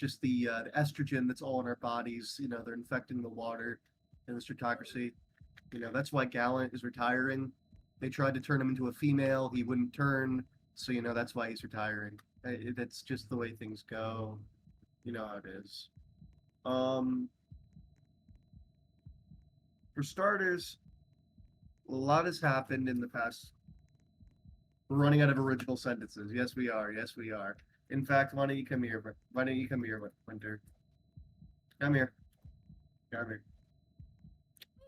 just the estrogen that's all in our bodies. They're infecting the water in this autocracy. That's why Gallant is retiring. They tried to turn him into a female. He wouldn't turn. So, that's why he's retiring. That's just the way things go. You know how it is. Um, for starters, a lot has happened in the past. We're running out of original sentences. Yes, we are. Yes, we are. In fact, why don't you come here? Why don't you come here, Winter? Come here. Come here.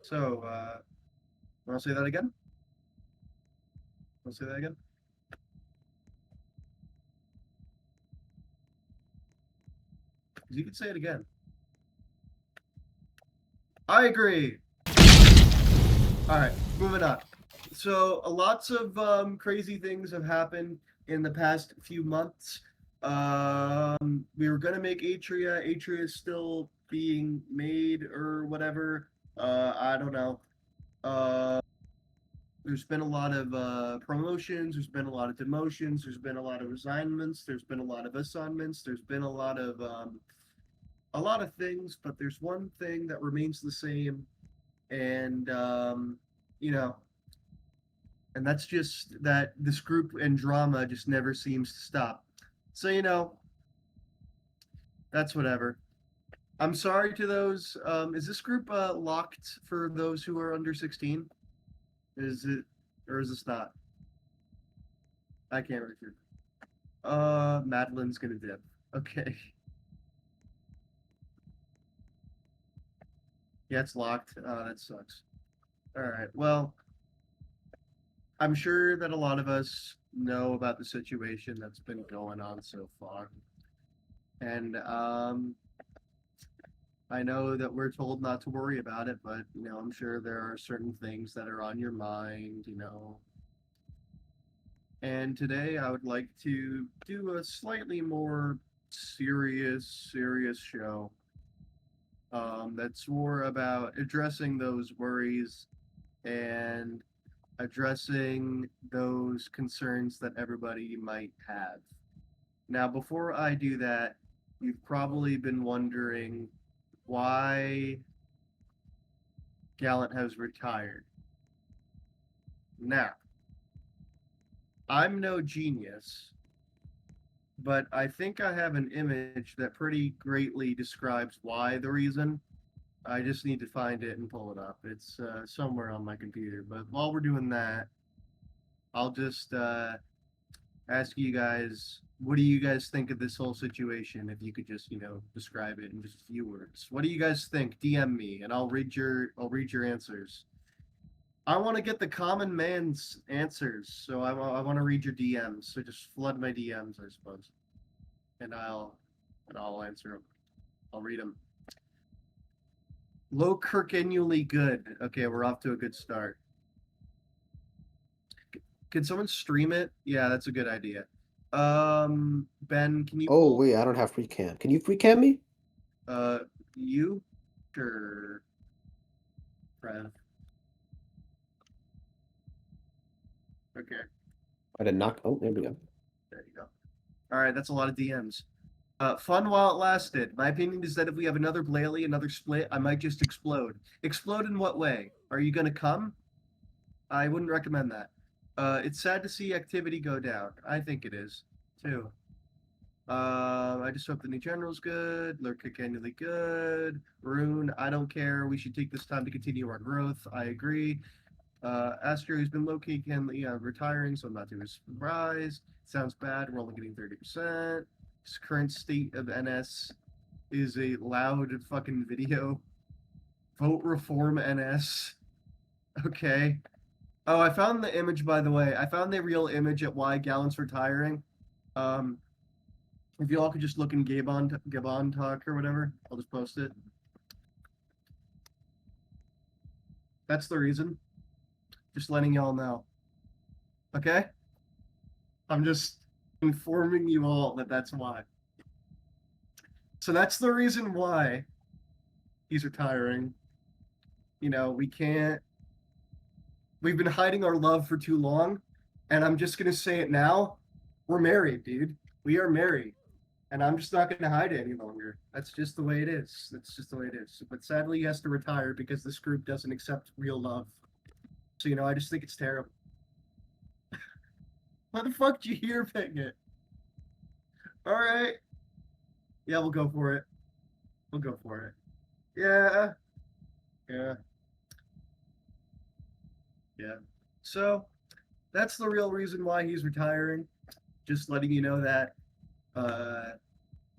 So, want to say that again? Want to say that again? You can say it again. I agree. All right, moving on. So, lots of crazy things have happened in the past few months. We were gonna make Atria. Atria is still being made or whatever. I don't know. Uh, there's been a lot of promotions. There's been a lot of demotions. There's been a lot of resignments. There's been a lot of assignments. There's been a lot of things, but there's one thing that remains the same, and you know, and that's just that this group and drama just never seems to stop. So that's whatever. I'm sorry to those. Is this group locked for those who are under 16? Is it, or is this not? I can't remember. Madeline's gonna dip. Okay. Yeah, it's locked. That sucks. All right. Well, I'm sure that a lot of us know about the situation that's been going on so far. And I know that we're told not to worry about it, but I'm sure there are certain things that are on your mind. And today I would like to do a slightly more serious show. That's more about addressing those worries and addressing those concerns that everybody might have. Now, before I do that, you've probably been wondering why Gallant has retired. Now, I'm no genius, but I think I have an image that pretty greatly describes why the reason. I just need to find it and pull it up. It's somewhere on my computer. But while we're doing that, I'll just ask you guys, what do you guys think of this whole situation? If you could just, describe it in just a few words. What do you guys think? DM me, and I'll read your answers. I want to get the common man's answers, so I want to read your DMs. So just flood my DMs, I suppose, and I'll answer them. I'll read them. Low annually good. Okay, we're off to a good start. Can someone stream it? Yeah, that's a good idea. Ben, can you Oh pull wait, I don't have free cam. Can you free cam me? uh you? Sure, Rev. Okay, I did not. Oh, there we go. there you go. All right, that's a lot of DMs. Fun while it lasted. My opinion is that if we have another Blaley, another split, I might just explode. Explode in what way? Are you gonna come? I wouldn't recommend that. It's sad to see activity go down. I think it is, too. I just hope the new general's good. Lurk annually good. Rune, I don't care. We should take this time to continue our growth. I agree. Astro has been low-key retiring, so I'm not too surprised. Sounds bad. We're only getting 30%. His current state of NS is a loud fucking video. Vote reform NS. Okay. Oh, I found the image, by the way. I found the real image at why Gallant's retiring. Um, if y'all could just look in Gabon talk or whatever, I'll just post it. That's the reason. Just letting y'all know. Okay? I'm just informing you all that that's why. So that's the reason why he's retiring. We can't. We've been hiding our love for too long, and I'm just gonna say it now. We're married, dude. We are married. And I'm just not going to hide it any longer. That's just the way it is. That's just the way it is. But sadly, he has to retire because this group doesn't accept real love. So, I just think it's terrible. Why the fuck did you hear it? All right. Yeah, we'll go for it. We'll go for it. Yeah. Yeah. Yeah. So, that's the real reason why he's retiring. Just letting you know that.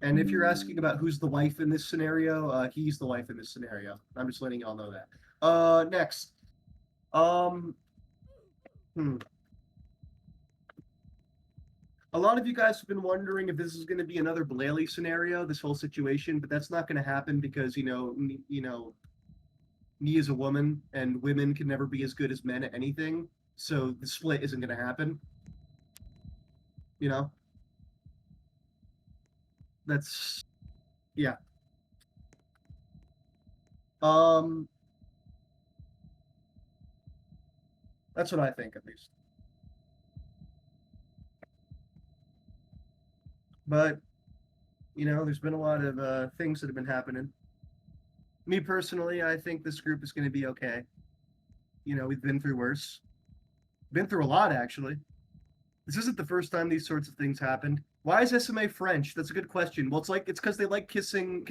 And if you're asking about who's the wife in this scenario, he's the wife in this scenario. I'm just letting y'all know that. Next. Um, hmm. A lot of you guys have been wondering if this is going to be another Blaley scenario, this whole situation, but that's not going to happen because me as a woman, and women can never be as good as men at anything. So the split isn't going to happen. You know, that's yeah. Um, that's what I think, at least. But there's been a lot of things that have been happening. Me personally, I think this group is going to be okay. We've been through worse. Been through a lot, actually. This isn't the first time these sorts of things happened. Why is SMA French? That's a good question. Well, it's because they like kissing,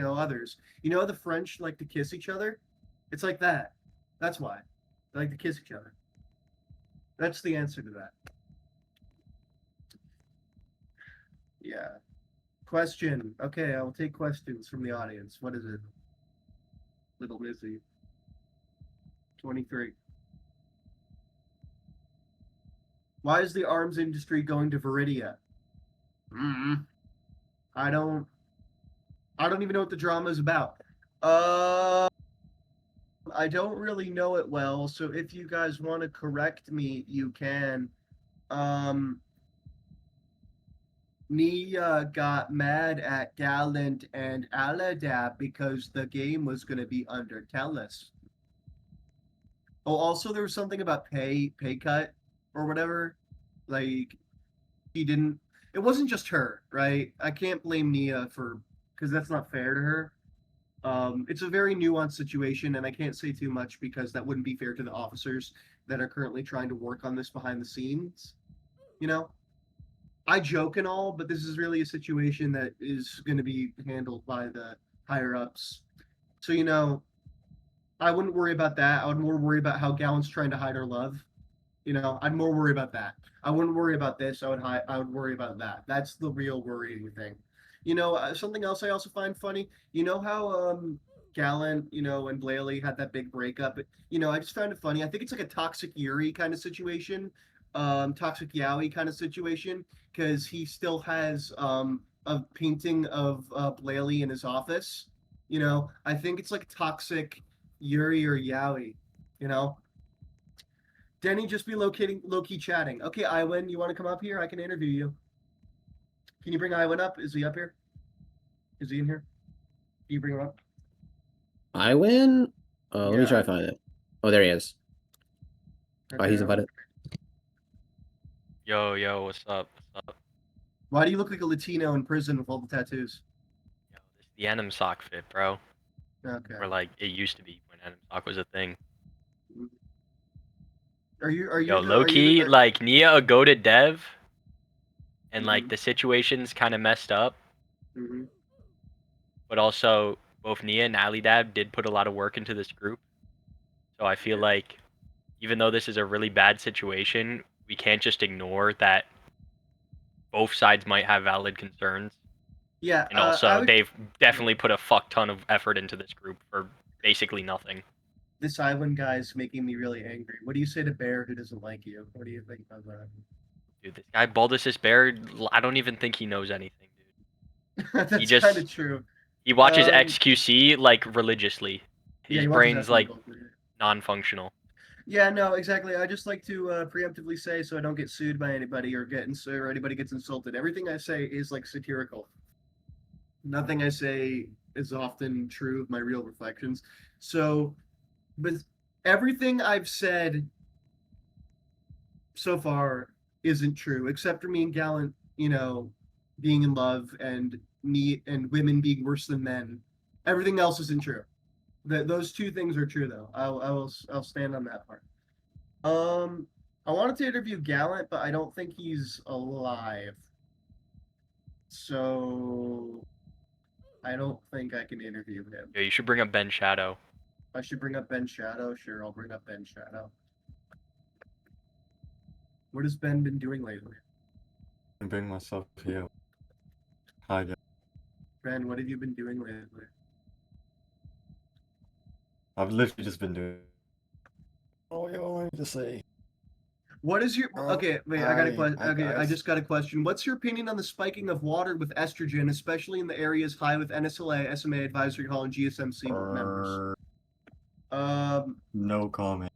others. The French like to kiss each other. It's like that. That's why they like to kiss each other. That's the answer to that. Yeah. Question. Okay, I will take questions from the audience. What is it? Little Missy. 23. Why is the arms industry going to Viridia? Mm-hmm. I don't. I don't even know what the drama is about. I don't really know it well, so if you guys want to correct me, you can. Um, Nia got mad at Gallant and Aladab because the game was going to be under Telus. Oh, also there was something about pay cut or whatever. Like he didn't. It wasn't just her, right? I can't blame Nia for because that's not fair to her. It's a very nuanced situation, and I can't say too much because that wouldn't be fair to the officers that are currently trying to work on this behind the scenes. You know, I joke and all, but this is really a situation that is going to be handled by the higher ups. So, I wouldn't worry about that. I would more worry about how Gallant's trying to hide her love. I'd more worry about that. I wouldn't worry about this. I would worry about that. That's the real worrying thing. Something else I also find funny. You know how Gallant, and Blaley had that big breakup. I just found it funny. I think it's like a toxic Yuri kind of situation, toxic Yowie kind of situation, because he still has a painting of Blaley in his office. I think it's like toxic Yuri or Yowie. You know, Denny just be low key chatting. Okay, Iwin, you want to come up here? I can interview you. Can you bring Iwin up? Is he up here? Is he in here? Can you bring him up? I win? Let me Yeah, try to find it. Oh, there he is. Oh, he's okay. invited. Yo, what's up? Why do you look like a Latino in prison with all the tattoos? Yo, this is the Enum sock fit, bro. Okay. Or like it used to be when Enum sock was a thing. Are you Yo, the low key, like Nia a goated dev, and like Mhm. the situation's kind of messed up. Mhm. But also, both Nia and Alidab did put a lot of work into this group. So I feel Yeah. like, even though this is a really bad situation, we can't just ignore that both sides might have valid concerns. Yeah, And also, they've definitely put a fuck ton of effort into this group for basically nothing. This Iwin guy is making me really angry. What do you say to Bear who doesn't like you? What do you think of that? Dude, this guy Baldus Bear, I don't even think he knows anything, dude. That's kind of true. He watches Um, XQC like religiously. Yeah, His he watches brain's like Esmond. non-functional. Yeah, no, exactly. I just like to preemptively say so I don't get sued by anybody or anybody gets insulted. Everything I say is like satirical. Nothing I say is often true of my real reflections. So, but everything I've said so far isn't true, except for me and Gallant, being in love and women being worse than men. Everything else isn't true. Those two things are true though. I'll stand on that part. I wanted to interview Gallant, but I don't think he's alive. So I don't think I can interview him. Yeah, you should bring up Ben Shadow. I should bring up Ben Shadow. Sure, I'll bring up Ben Shadow. What has Ben been doing lately? And bring myself here. Hi, guys. Ben, what have you been doing lately? I've literally just been doing. Oh, yeah, what do I need to say? What is your okay? Wait, I got a question. Okay, I guys. just got a question. What's your opinion on the spiking of water with estrogen, especially in the areas high with NSLA, SMA Advisory Hall, and GSMC members? No comment.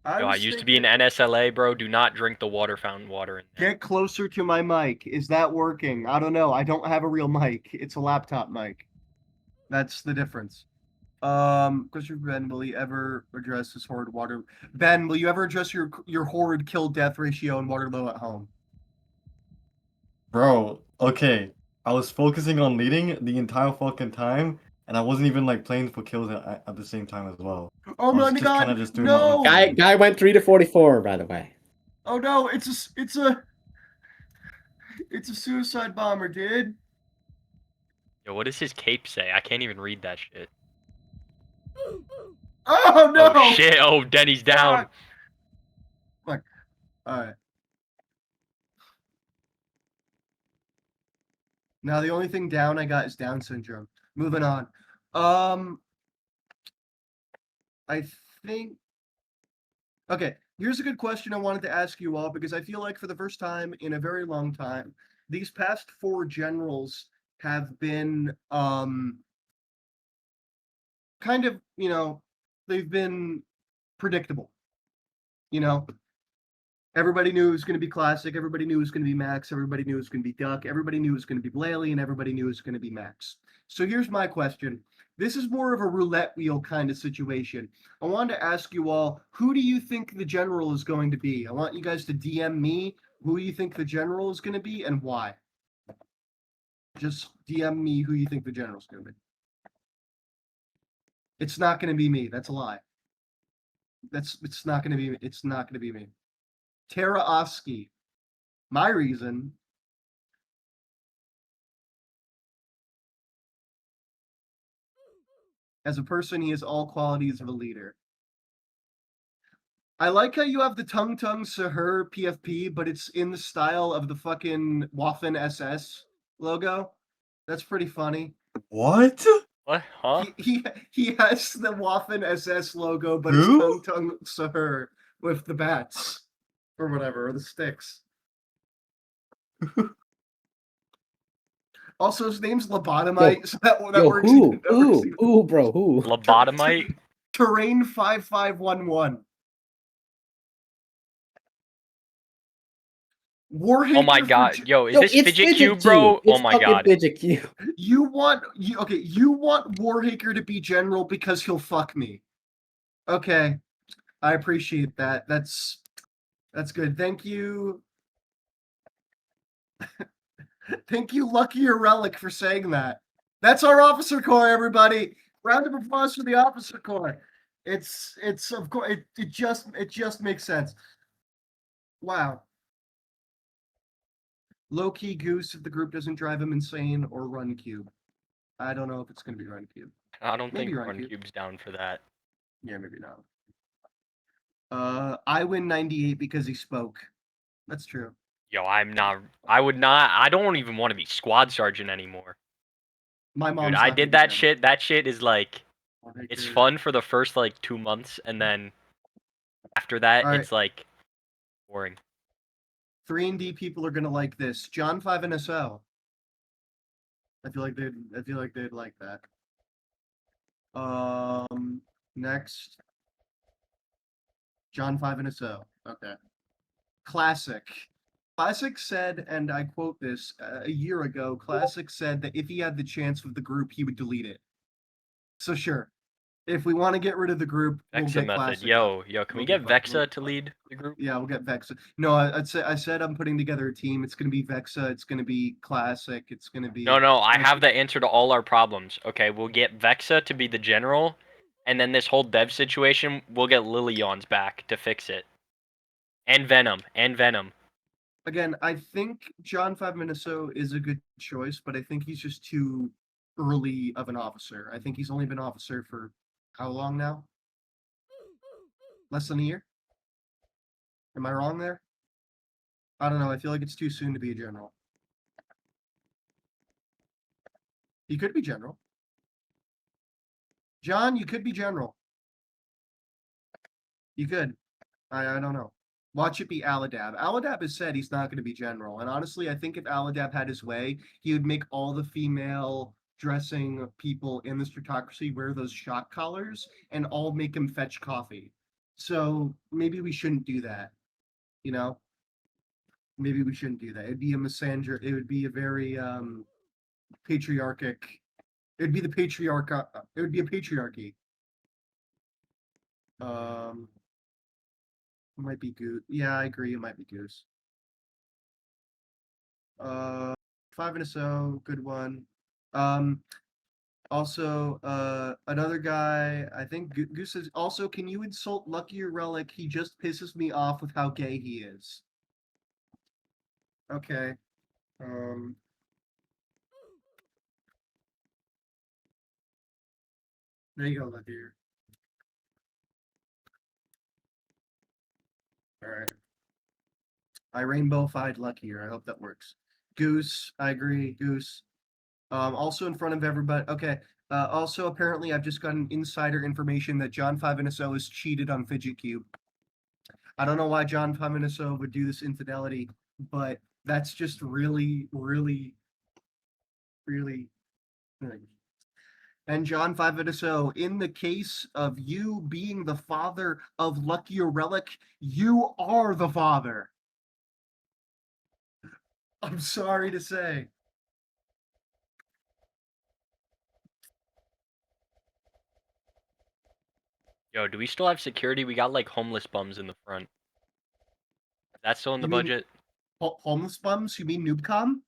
I used to be in NSLA, bro. Do not drink the water fountain water in there. Get closer to my mic. Is that working? I don't know. I don't have a real mic. It's a laptop mic. That's the difference. Question for Ben, will you ever address this horrid water? Ben, will you ever address your horrid kill death ratio in Waterloo at home? Bro, okay. I was focusing on leading the entire fucking time, and I wasn't even like playing for kills at the same time as well. Oh I was my just god! kinda just doing my own No! thing. Guy went 3 to 44, by the way. Oh no! It's a suicide bomber, dude. Yo, what does his cape say? I can't even read that shit. Oh no! Oh shit! Oh, Denny's down. Fuck. Alright. Now the only thing down I got is Down syndrome. Moving on. I think. Okay, here's a good question I wanted to ask you all because I feel like for the first time in a very long time, these past 4 generals have been kind of, they've been predictable. Everybody knew it was going to be Classic, everybody knew it was going to be Max, everybody knew it was going to be Duck, everybody knew it was going to be Blaley, and everybody knew it was going to be Max. So here's my question. This is more of a roulette wheel kind of situation. I wanted to ask you all, who do you think the general is going to be? I want you guys to DM me who you think the general is going to be and why. Just DM me who you think the general is going to be. It's not going to be me. That's a lie. It's not going to be me. Tara Oski. My reason. As a person, he has all qualities of a leader. I like how you have the Tung Tung Sahur PFP, but it's in the style of the fucking Waffen SS logo. That's pretty funny. What? What? Huh? He has the Waffen SS logo, but Who? it's Tung Tung Sahur with the bats or whatever, or the sticks. Also, his name's Lobotomite, so that works. Who, bro? Who? Lobotomite? Terrain 5511. Warhaker. Oh my god. Yo, is this it's Fidget Cube, bro? It's Oh my fucking god. Fidget Cube. You want Warhaker to be general because he'll fuck me. Okay. I appreciate that. That's good. Thank you. Thank you, Lucky or Relic, for saying that. That's our officer corps, everybody. Round of applause for the officer corps. It's of course it just makes sense. Wow. Low-key Goose if the group doesn't drive him insane, or Run Cube. I don't know if it's gonna be Run Cube. I don't Maybe think Run Run Cube. Cube's down for that. Yeah, maybe not. I win 98 because he spoke. That's true. Yo, I would not. I don't even want to be squad sergeant anymore. My mom's Dude, not I gonna did be that down. shit. That shit is like, it's Warhaker. fun for the first like 2 months, and then after that, Alright. it's like boring. 3&D people are gonna like this. John 5 NSO. I feel like they'd like that. Next. John 5 NSO. Okay. Classic. Classic said, and I quote this, a year ago, Classic said that if he had the chance with the group, he would delete it. So sure. If we want to get rid of the group, we'll Vexa get method. Classic. Yo, can we We'll get get Vexa to lead the group? Yeah, we'll get Vexa. No, I said I'm putting together a team. It's gonna be Vexa. It's gonna be Classic. It's gonna be. No, I have the answer to all our problems. Okay, we'll get Vexa to be the general, and then this whole dev situation, we'll get Lilions back to fix it. And Venom. Again, I think John 5 Minnesota is a good choice, but I think he's just too early of an officer. I think he's only been officer for how long now? Less than a year? Am I wrong there? I don't know. I feel like it's too soon to be a general. He could be general. John, you could be general. You could. I don't know. Watch it be Aladab. Aladab has said he's not going to be general. And honestly, I think if Aladab had his way, he would make all the female dressing people in the Stratocracy wear those shock collars and all make him fetch coffee. So maybe we shouldn't do that. You know? Maybe we shouldn't do that. It'd be a misandry. It would be a very patriarchic. It'd be the patriarch. It would be a patriarchy. It might be Goose. Yeah, I agree. It might be Goose. 5 and a so, good one. Also, another guy. I think Goose says also. Can you insult Lucky or Relic? He just pisses me off with how gay he is. Okay. There you go, Lucky. All right. I rainbow-fied Luckier. I hope that works. Goose, I agree. Goose. Also in front of everybody. Okay. Also, apparently, I've just gotten insider information that John 5 NSO is cheated on Fidget Cube. I don't know why John 5 NSO would do this infidelity, but that's just really, really, really. And John 5 NSO, in the case of you being the father of Lucky or Relic, you are the father. I'm sorry to say. Yo, do we still have security? We got like homeless bums in the front. That's still in the You mean- budget? Homeless bums? You mean Noobcom?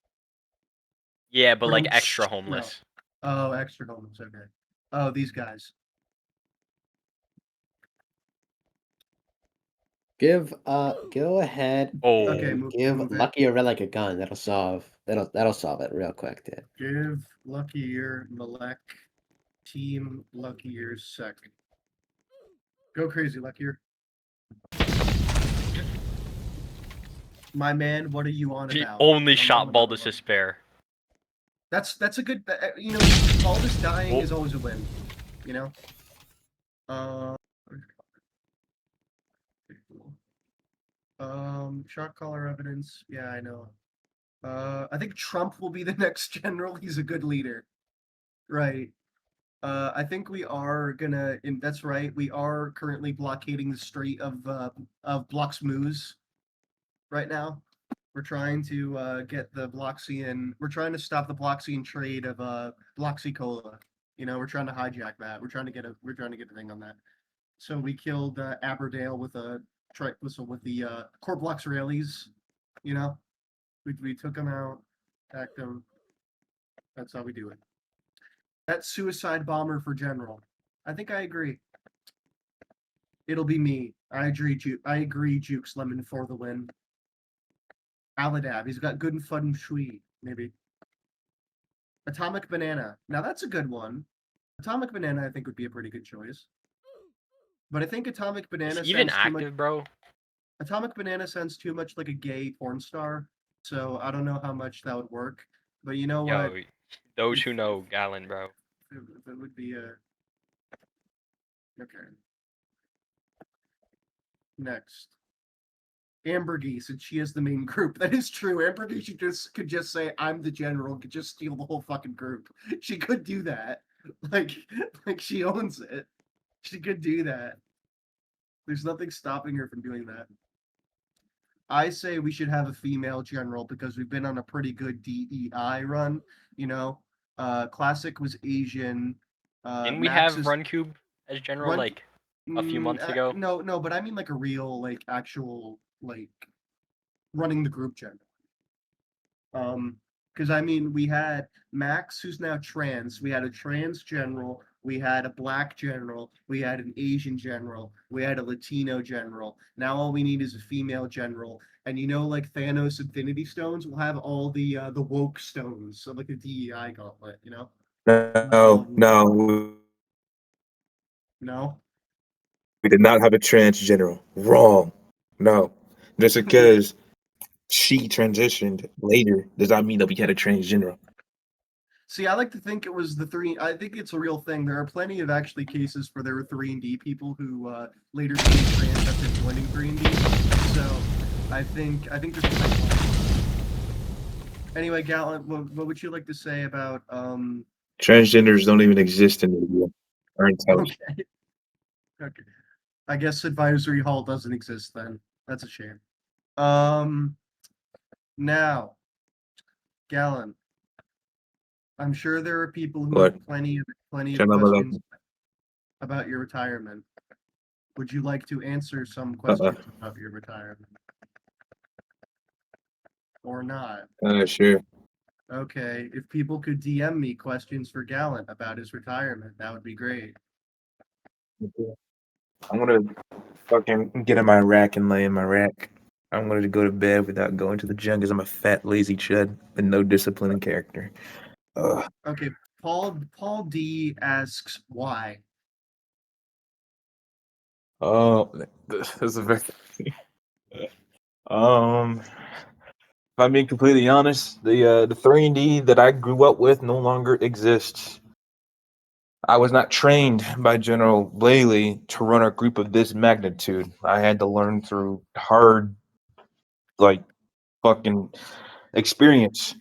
Yeah, but like Bro, extra no. homeless. Oh, extra homeless. Okay. Oh, these guys. Go ahead Oh, Okay, and move give it. Lucky or Relic a gun. That'll solve it real quick, dude. Give Luckier Malek team Luckier second. Go crazy, Luckier. My man, what are you on he about? only I'm shot on Baldus another to one. spare. That's a good. You know, all this dying Oh. is always a win. You know. Shot caller evidence. Yeah, I know. I think Trump will be the next general. He's a good leader. Right. I think we are gonna. That's right. We are currently blockading the Strait of Bloxmoose right now. We're trying to get the Bloxian. We're trying to stop the Bloxian trade of Bloxy Cola. You know, we're trying to hijack that. We're trying to get a thing on that. So we killed Aberdale with a whistle with the Corblox Railies. You know, we took them out, attacked them. That's how we do it. That suicide bomber for general. I think I agree. It'll be me. I agree, Jukes Lemon for the win. Aladab. He's got good and fun shui, maybe. Atomic Banana. Now that's a good one. Atomic Banana, I think, would be a pretty good choice. But I think Atomic Banana Is he even sounds too much. active, bro? Atomic Banana sounds too much like a gay porn star, so I don't know how much that would work. But you know Yo, what? those who know, Gallon, bro. It would be a. Okay. Next. Ambergy, since she is the main group. That is true. Ambergy could just say, I'm the general, could just steal the whole fucking group. She could do that. Like she owns it. She could do that. There's nothing stopping her from doing that. I say we should have a female general because we've been on a pretty good DEI run, you know. Classic was Asian. Didn't we Max have is, Run Cube as general Run- like a few months Mm, ago? No, but I mean like a real, like actual, like running the group general. Because I mean, we had Max, who's now trans. We had a trans general. We had a black general. We had an Asian general. We had a Latino general. Now all we need is a female general. And you know, like Thanos Infinity Stones, we'll have all the woke stones, so like a DEI gauntlet. You know? No, no, No. we did not have a trans general. Wrong. No. Just because she transitioned later does not mean that we had a trans general. See, I like to think it was the three. I think it's a real thing. There are plenty of actually cases where there were 3D people who later became trans after joining 3D. So I think there's a pipeline. Anyway, Gallant, what would you like to say about Transgenders don't even exist in India or intelligent. Okay. Okay. I guess Advisory Hall doesn't exist then. That's a shame. Now, Gallant, I'm sure there are people who What? have plenty of Shalom questions alaikum. about your retirement. Would you like to answer some Uh-uh. questions about your retirement? Or not? Sure. Okay, if people could DM me questions for Gallant about his retirement, that would be great. I'm gonna fucking get in my rack and lay in my rack. I'm gonna go to bed without going to the gym because I'm a fat, lazy chud with no discipline and character. Ugh. Okay, Paul D asks why. Oh, this is a very. If I'm being completely honest, the 3D that I grew up with no longer exists. I was not trained by General Blaley to run a group of this magnitude. I had to learn through hard, like, fucking experience.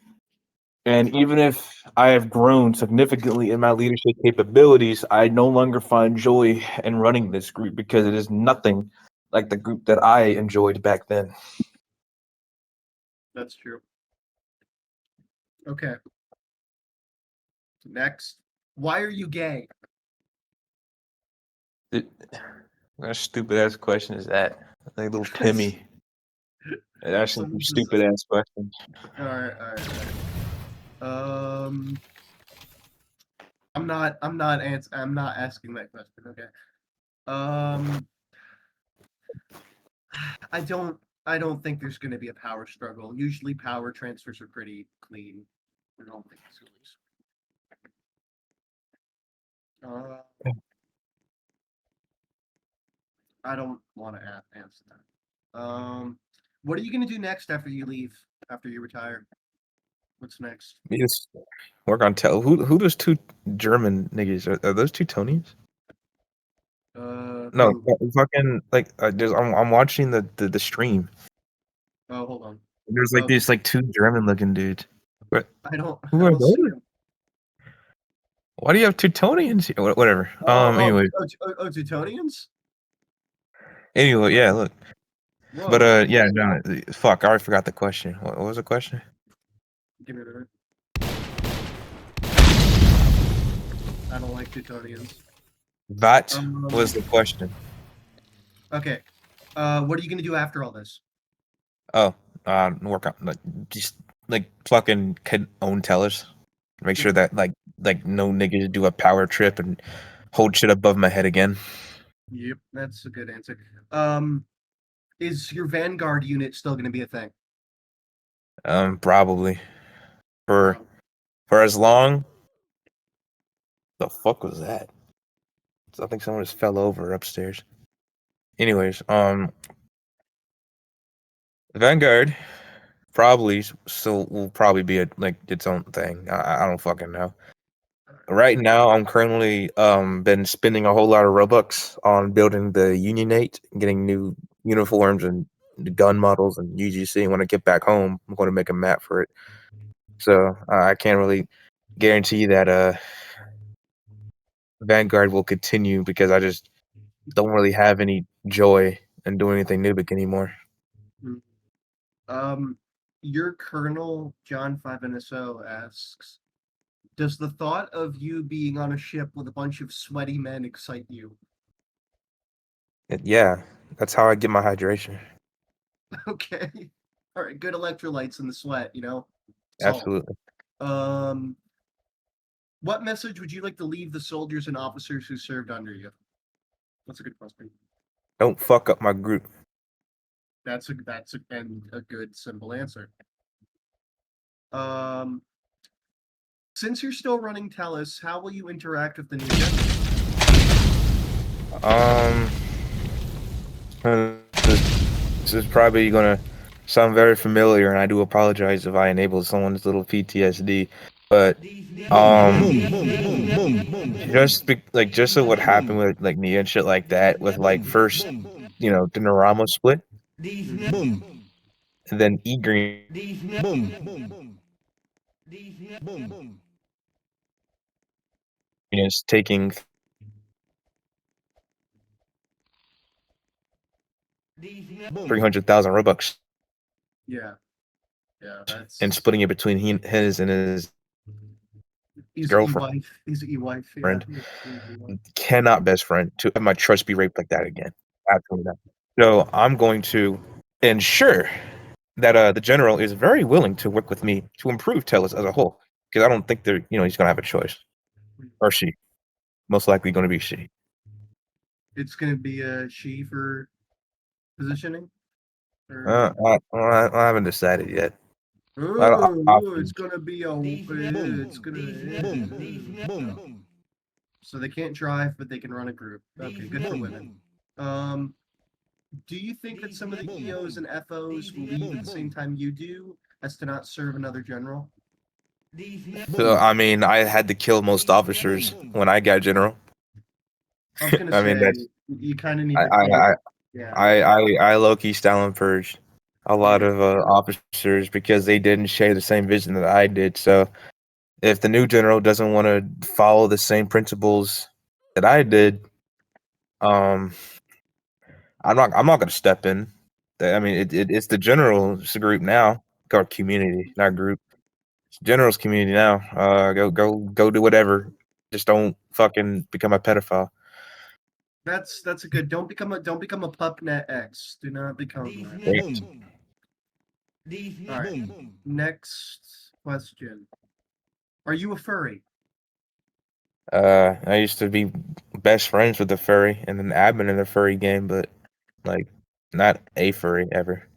And even if I have grown significantly in my leadership capabilities, I no longer find joy in running this group because it is nothing like the group that I enjoyed back then. That's true. Okay. Next. Why are you gay? What a stupid ass question is that? Like little Timmy. That's some Someone just- stupid ass questions. All right. I'm not asking that question. Okay. I don't think there's going to be a power struggle. Usually, power transfers are pretty clean. I don't think it's I don't want to answer that. What are you going to do next after you leave? After you retire? What's next? You just work on who those two German niggas are those two Tonys? No, Who? fucking like I'm watching the stream. Oh, hold on. There's like these like two German looking dudes. What? I don't Who are see those? him. Why do you have Teutonians here? Whatever. Anyway. Teutonians? Anyway, yeah, look. Whoa. But yeah, no, fuck, I already forgot the question. What was the question? Give me a minute. I don't like Teutonians. That was the question. Okay. What are you gonna do after all this? Oh, work on just like fucking own tellers. Make sure that like no niggas do a power trip and hold shit above my head again. Yep, that's a good answer. Is your Vanguard unit still gonna be a thing? Probably for as long. The fuck was that? I think someone just fell over upstairs. Anyways, Vanguard probably still will probably be like its own thing. I don't fucking know. Right now, I'm currently been spending a whole lot of Robux on building the Unionate, getting new uniforms and gun models and UGC. When I get back home, I'm going to make a map for it. So I can't really guarantee that Vanguard will continue because I just don't really have any joy in doing anything Nubic anymore. Your Colonel John 5NSO asks, Does the thought of you being on a ship with a bunch of sweaty men excite you? Yeah, that's how I get my hydration. Okay. All right. Good electrolytes in the sweat. Salt. Absolutely. What message would you like to leave the soldiers and officers who served under you? That's a good question. Don't fuck up my group. That's a good simple answer. Since you're still running Tellus, how will you interact with the new general? This is probably gonna sound very familiar, and I do apologize if I enabled someone's little PTSD. But just so what happened with like Nia and shit like that, with like first, the Narama split, and then E Green is taking 300,000 Robux Yeah. Yeah, and splitting it between his and his He's girlfriend. E-wife. He's E-wife. Yeah. Friend. He's E-wife. Cannot best friend to have my trust be raped like that again. Absolutely not. So I'm going to ensure that the general is very willing to work with me to improve Tellus as a whole, because I don't think he's gonna have a choice, or she, most likely going to be she. It's gonna be a she for positioning. I haven't decided yet. It's gonna be a. It's gonna. So they can't drive, but they can run a group. Okay, good for women. Do you think that some of the EOs and FOs will leave at the same time you do, as to not serve another general? So I mean, I had to kill most officers when I got general. I was gonna I say mean, that's you kind of need I to. Yeah. I low-key style and purged a lot of officers because they didn't share the same vision that I did. So if the new general doesn't want to follow the same principles that I did, I'm not going to step in. I mean, it's the general's group now, or community, not group. It's general's community now. Go do whatever. Just don't fucking become a pedophile. That's a good. Don't become a PupNet X. Do not become that. Great. All right. Next question. Are you a furry? I used to be best friends with the furry and an admin in the furry game, but like not a furry ever.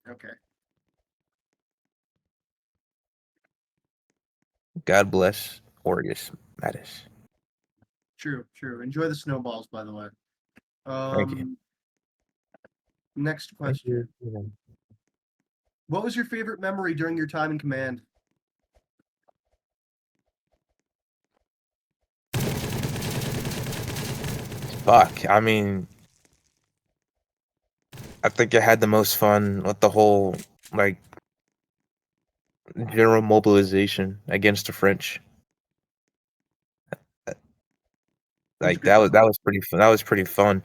Okay. God bless Orgus Mattis. True. Enjoy the snowballs, by the way. Thank you. Next question. What was your favorite memory during your time in command? Fuck. I mean, I think I had the most fun with the whole like general mobilization against the French. Like that was pretty fun. That was pretty fun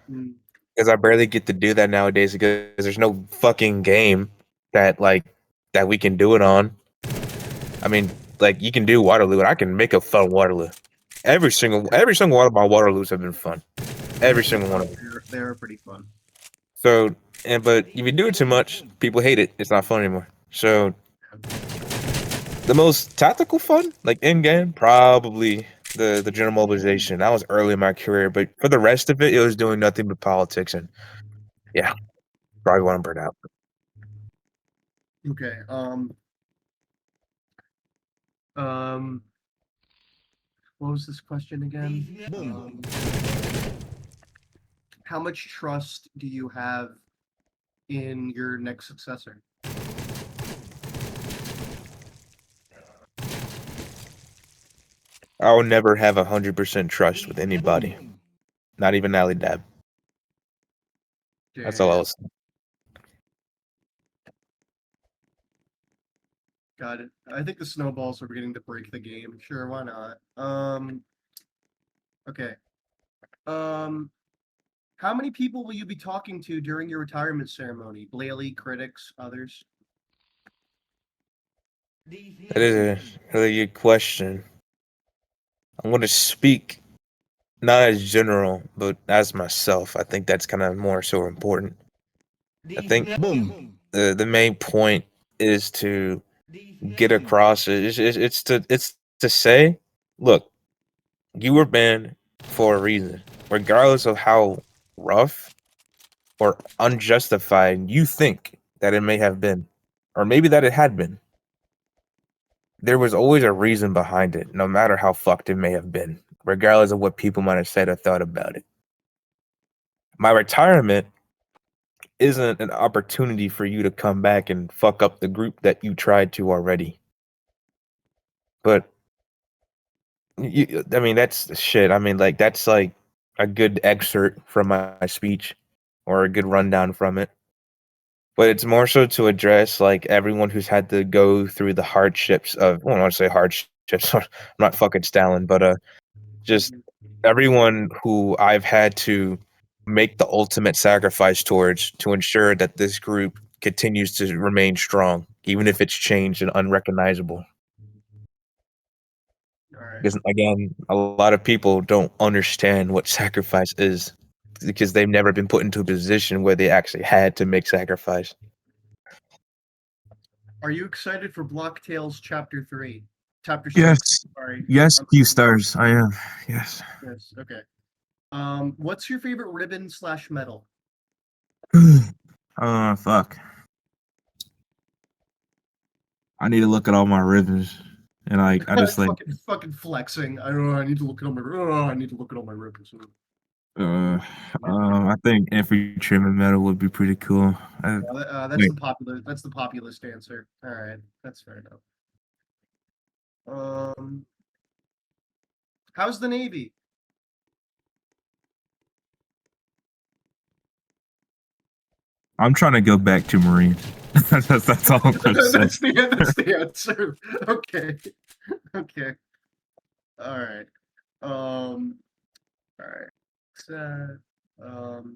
Mm, because I barely get to do that nowadays because there's no fucking game that we can do it on. I mean, like you can do Waterloo, and I can make a fun Waterloo. Every single one of my Waterloos have been fun. Every single one of them. They are pretty fun. So, but if you do it too much, people hate it. It's not fun anymore. So, the most tactical fun, like in game, probably the general mobilization. That was early in my career, but for the rest of it, it was doing nothing but politics, and yeah, probably want to burn out. Okay. What was this question again? How much trust do you have in your next successor? I will never have 100% trust with anybody, not even Ali Dab. That's all I was. Got it. I think the snowballs are beginning to break the game. Sure, why not? Okay. How many people will you be talking to during your retirement ceremony? Blaley, critics, others? That is a really good question. I'm going to speak not as general, but as myself. I think that's kind of more so important. I think the main point is to get across. It's to say, look, you were banned for a reason, regardless of how rough or unjustified you think that it may have been, or maybe that it had been. There was always a reason behind it, no matter how fucked it may have been, regardless of what people might have said or thought about it. My retirement isn't an opportunity for you to come back and fuck up the group that you tried to already. But I mean, that's shit. I mean, like that's like a good excerpt from my speech or a good rundown from it. But it's more so to address like everyone who's had to go through the hardships of, I don't want to say hardships. I'm not fucking Stalin, but just everyone who I've had to make the ultimate sacrifice towards to ensure that this group continues to remain strong, even if it's changed and unrecognizable. All right. Because again, a lot of people don't understand what sacrifice is because they've never been put into a position where they actually had to make sacrifice. Are you excited for Block Tales Chapter 3? Chapter 6. Yes. Sorry. Yes, few stars. I am. Yes. Yes. Okay. What's your favorite ribbon / medal? Fuck. I need to look at all my ribbons. And like I just like fucking flexing. I don't know. I need to look at all my. Oh, I need to look at all my ribbons. I think infantryman medal would be pretty cool. That's Wait. the popular. That's the populist answer. All right, that's fair enough. How's the Navy? I'm trying to go back to Marines. that's all I'm gonna say. That's the answer. Okay. Okay. All right. All right. Um.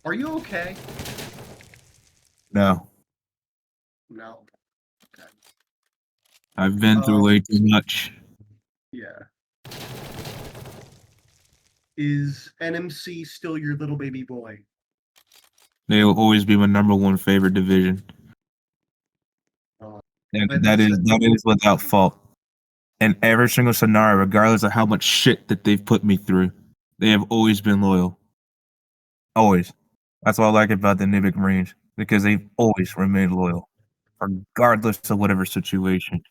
Are you okay? No. No. Okay. I've been through way too much. Yeah. Is NMC still your little baby boy? They'll always be my number one favorite division. And that is without fault. In every single scenario, regardless of how much shit that they've put me through, they have always been loyal. Always. That's what I like about the Nivik Marines, because they've always remained loyal, regardless of whatever situation.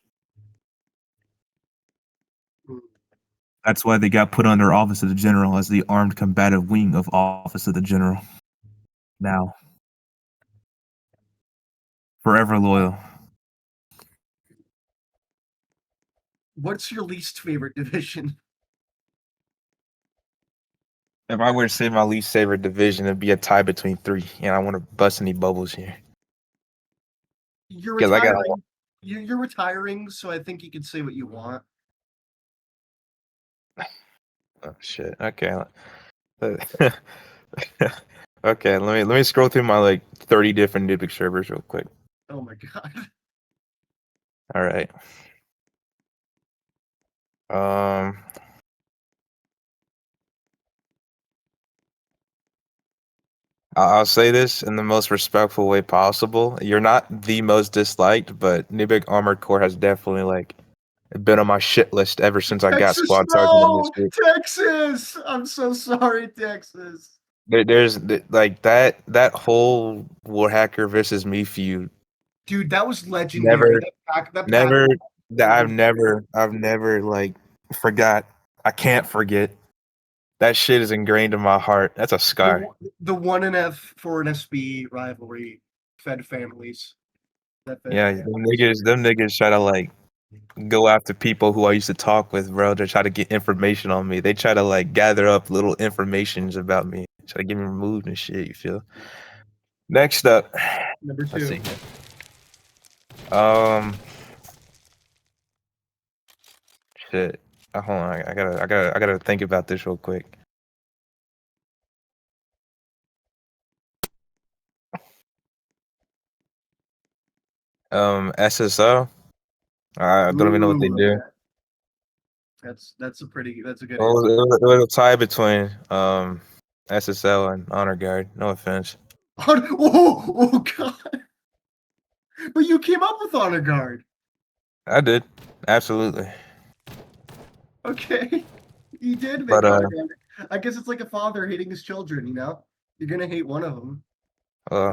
That's why they got put under Office of the General as the armed combative wing of Office of the General. Now, forever loyal. What's your least favorite division? If I were to say my least favorite division, it'd be a tie between three, and I want to bust any bubbles here. You're 'Cause I got- retiring. You're retiring, so I think you can say what you want. Oh shit. Okay. Okay, let me scroll through my like 30 different Nibik servers real quick. Oh my god. All right. I'll say this in the most respectful way possible. You're not the most disliked, but Nibik Armored Corps has definitely like been on my shit list ever since I got Texas, squad sergeant in this no! group. Texas! I'm so sorry, Texas. There's like that whole Warhacker versus me feud. Dude, that was legendary. I've never like forgot. I can't forget. That shit is ingrained in my heart. That's a scar. The 1NF for an SB rivalry fed families. Yeah, them niggas try to like go after people who I used to talk with, bro. They try to get information on me. They try to like gather up little informations about me. Try to get me removed and shit, you feel? Next up. Number 2. Let's see. Shit. Hold on. I gotta think about this real quick. SSO. I don't even know what they Ooh, do. okay. That's a good Well, answer. it was a tie between SSL and Honor Guard. No offense. Oh god! But you came up with honor guard. I did. Absolutely. Okay, you did But make honor guard. I guess it's like a father hating his children. You know, you're gonna hate one of them.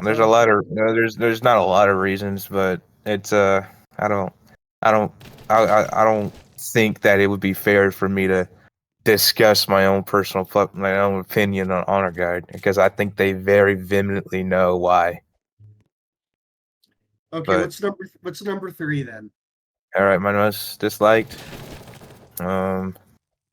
there's a lot of there's not a lot of reasons, but it's I don't I don't I don't think that it would be fair for me to discuss my own my own opinion on Honor Guard because I think they very vehemently know why. Okay, But what's number 3 then? all right, my most disliked. I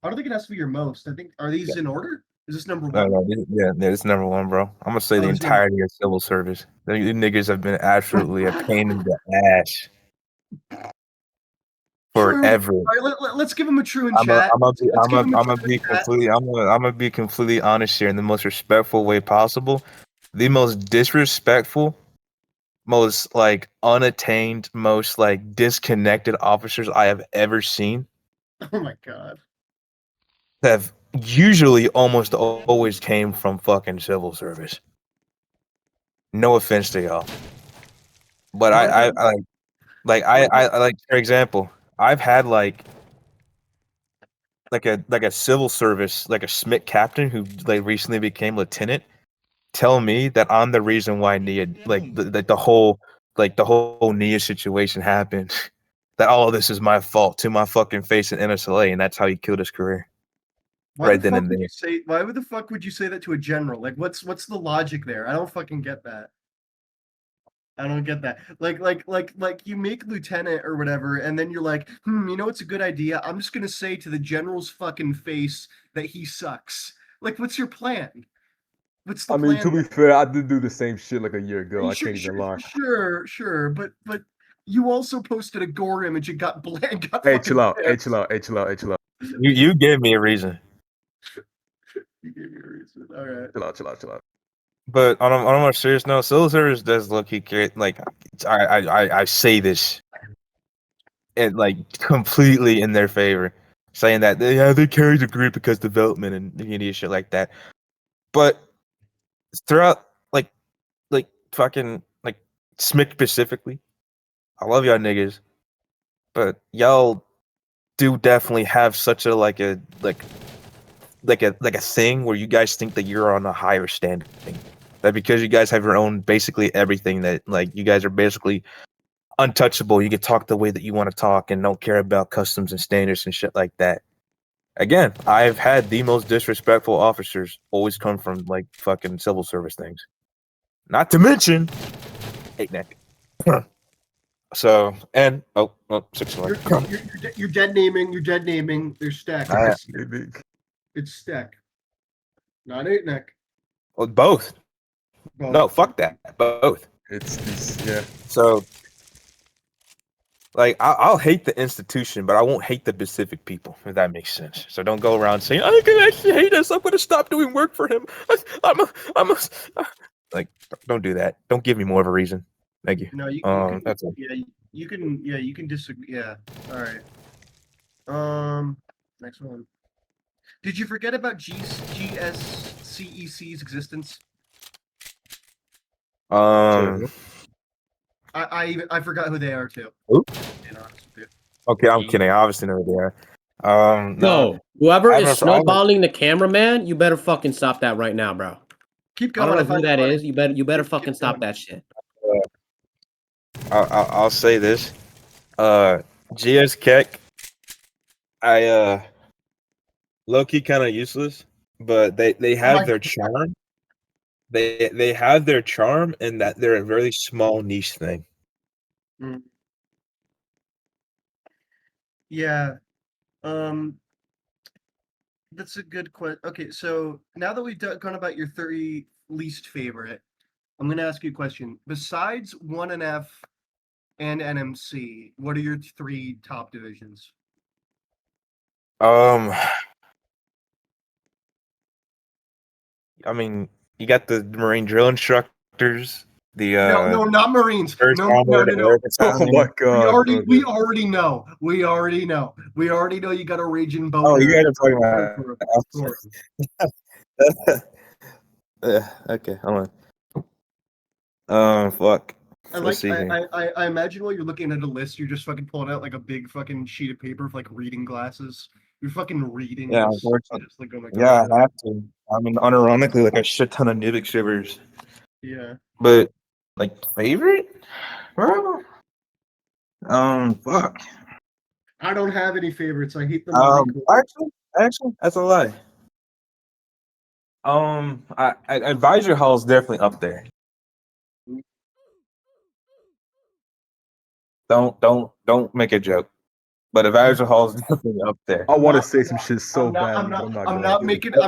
don't think it has to be your most. I think are these in order? Is this number No, 1? no, yeah, it's number one, bro. I'm gonna say Oh, the it's number. entirety of civil service. You niggas have been absolutely a pain in the ass True. forever. All right, let's give him a true in chat. Let's give him a true in chat. I'm gonna be completely honest here in the most respectful way possible. The most disrespectful, most like unattained, most like disconnected officers I have ever seen Oh my god. have usually almost always came from fucking civil service. No offense to y'all, but One I thing. I like, for example, I've had like a civil service, like a SMIT captain who like recently became lieutenant, tell me that I'm the reason why Nia the whole Nia situation happened. That all of this is my fault to my fucking face in NSLA, and that's how he killed his career. Why Right the then fuck and would there. you say? Why would the fuck would you say that to a general? Like, what's the logic there? I don't fucking get that. I don't get that. Like you make lieutenant or whatever, and then you're like, you know what's a good idea? I'm just gonna say to the general's fucking face that he sucks. Like, what's your plan? What's the I mean, plan to be there? fair, I did do the same shit like a year ago. I Sure, can't even sure, lie. sure, but you also posted a gore image and got blank, got Hey, fucking chill out. Hey, banned. chill out. Hey, chill out. Hey, chill out. You gave me a reason. You gave me a reason. All right. Chill out. Chill out. Chill out. But on a more serious note, civil service does look like I say this and like completely in their favor, saying that they carry the group because development and idiot shit like that. But throughout like fucking like SMIC specifically, I love y'all niggas, but y'all do definitely have such a like a thing where you guys think that you're on a higher standing. That because you guys have your own basically everything, that like you guys are basically untouchable. You can talk the way that you want to talk and don't care about customs and standards and shit like that. Again, I've had the most disrespectful officers always come from like fucking civil service things. Not to mention, hate neck. So and oh 6-1. You're dead naming. You're dead naming. There's stack. Alright. It's stack. Not 8 neck. Well, both. Both. No, fuck that. Both. It's yeah. So like I'll hate the institution, but I won't hate the specific people, if that makes sense. So don't go around saying I can actually hate us. I'm gonna stop doing work for him. Like don't do that. Don't give me more of a reason. Thank you. No, you can. That's it. Yeah, you can. Yeah, you can disagree. Yeah. All right. Next one. Did you forget about GSCEC's existence? Um. I forgot who they are too. Who? Being honest with you. Okay, I'm kidding. I obviously know who they are. No. Yo, whoever I is don't know, I don't- snowballing the cameraman, you better fucking stop that right now, bro. Keep I going. don't know I who find it that funny. is. You better Keep fucking stop going. that shit. I'll say this. GS Keck, I low key kind of useless, but they have their charm. They have their charm in that they're a very small niche thing. Yeah. That's a good question. Okay, so now that we've gone about your 3 least favorite, I'm going to ask you a question. Besides 1NF and NMC, what are your 3 top divisions? I mean, you got the Marine drill instructors, The No, not Marines. first No. Armored Air Oh Battalion. my god. We already know. We already know you got a raging boner. Oh, you guys are talking for- about. for- Okay, hold on. Fuck. I Let's see here. I imagine while you're looking at a list, you're just fucking pulling out like a big fucking sheet of paper with like reading glasses. You're fucking reading Yeah, this. unfortunately. Just like, oh my Yeah, God. I have to. I mean, unironically, like a shit ton of Nivik shivers. Yeah. But like favorite, bro. Fuck. I don't have any favorites. I hate them all equally. Actually, that's a lie. Advisor Hall is definitely up there. Don't make a joke. But Advisor Hall is definitely up there. I want to Not- say some shit so I'm badly, but I'm not I'm going not to. making. I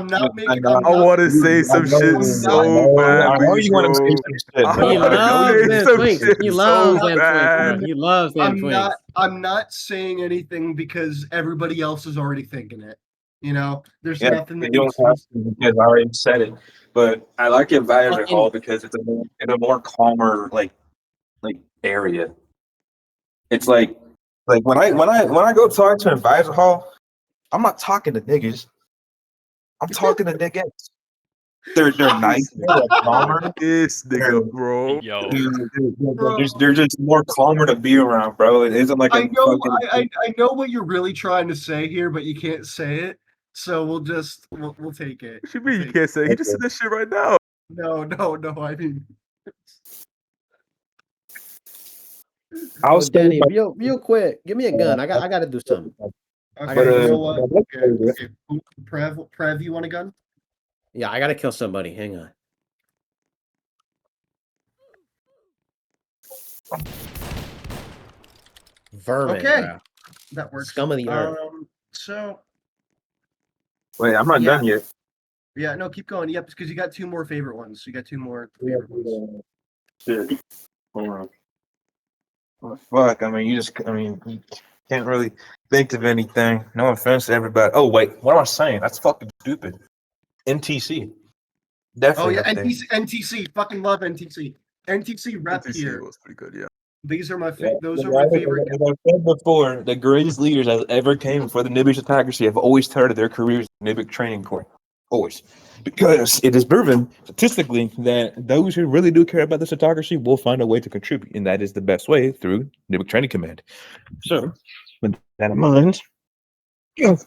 I want to say some shit so I know badly, you want to say bro. some shit, I bro. He wanna I know loves you say them some twinks. shit He so loves them twinks, bad. bro. He loves them twinks. I'm not saying anything because everybody else is already thinking it. You know, there's Yeah, nothing that you don't makes have me. to because I already said it. But I like Advisor Fucking- Hall because it's a more calmer like area. It's like when I go talk to Advisor Hall, I'm not talking to niggas. I'm talking to niggas. They're nice. They're calmer. This nigga, bro. Yo. They're just more calmer to be around, bro. It isn't like I a know, fucking. I know what you're really trying to say here, but you can't say it. So we'll take it. What you mean you can't say it? He just said this shit right now. No. I mean, I'll Oh, say Denny, my- real quick, give me a gun. I got to do something. okay, But, you know what? my next Okay, favorite- okay. Prev, you want a gun? Yeah, I got to kill somebody. Hang on. Vermin, Okay. bro. That works. Scum of the earth. So Wait, I'm not Yeah. done yet. yeah, no, keep going. Yep, because you got two more favorite ones. You got two more favorite ones. Shit. Hold on. Well, fuck. I mean, you can't really think of anything. No offense to everybody. Oh wait, what am I saying? That's fucking stupid. NTC. Oh Definitely yeah, up there. NTC. Fucking love NTC. NTC rep NTC here. was pretty good, yeah. These are my Yeah, those are like my favorite. As I've said before, the greatest leaders that ever came for the Nibic autocracy have always started their careers in Nibic training corps. Always. Because it is proven statistically that those who really do care about this autocracy will find a way to contribute, and that is the best way through Nibic Training Command. So, with that in mind, if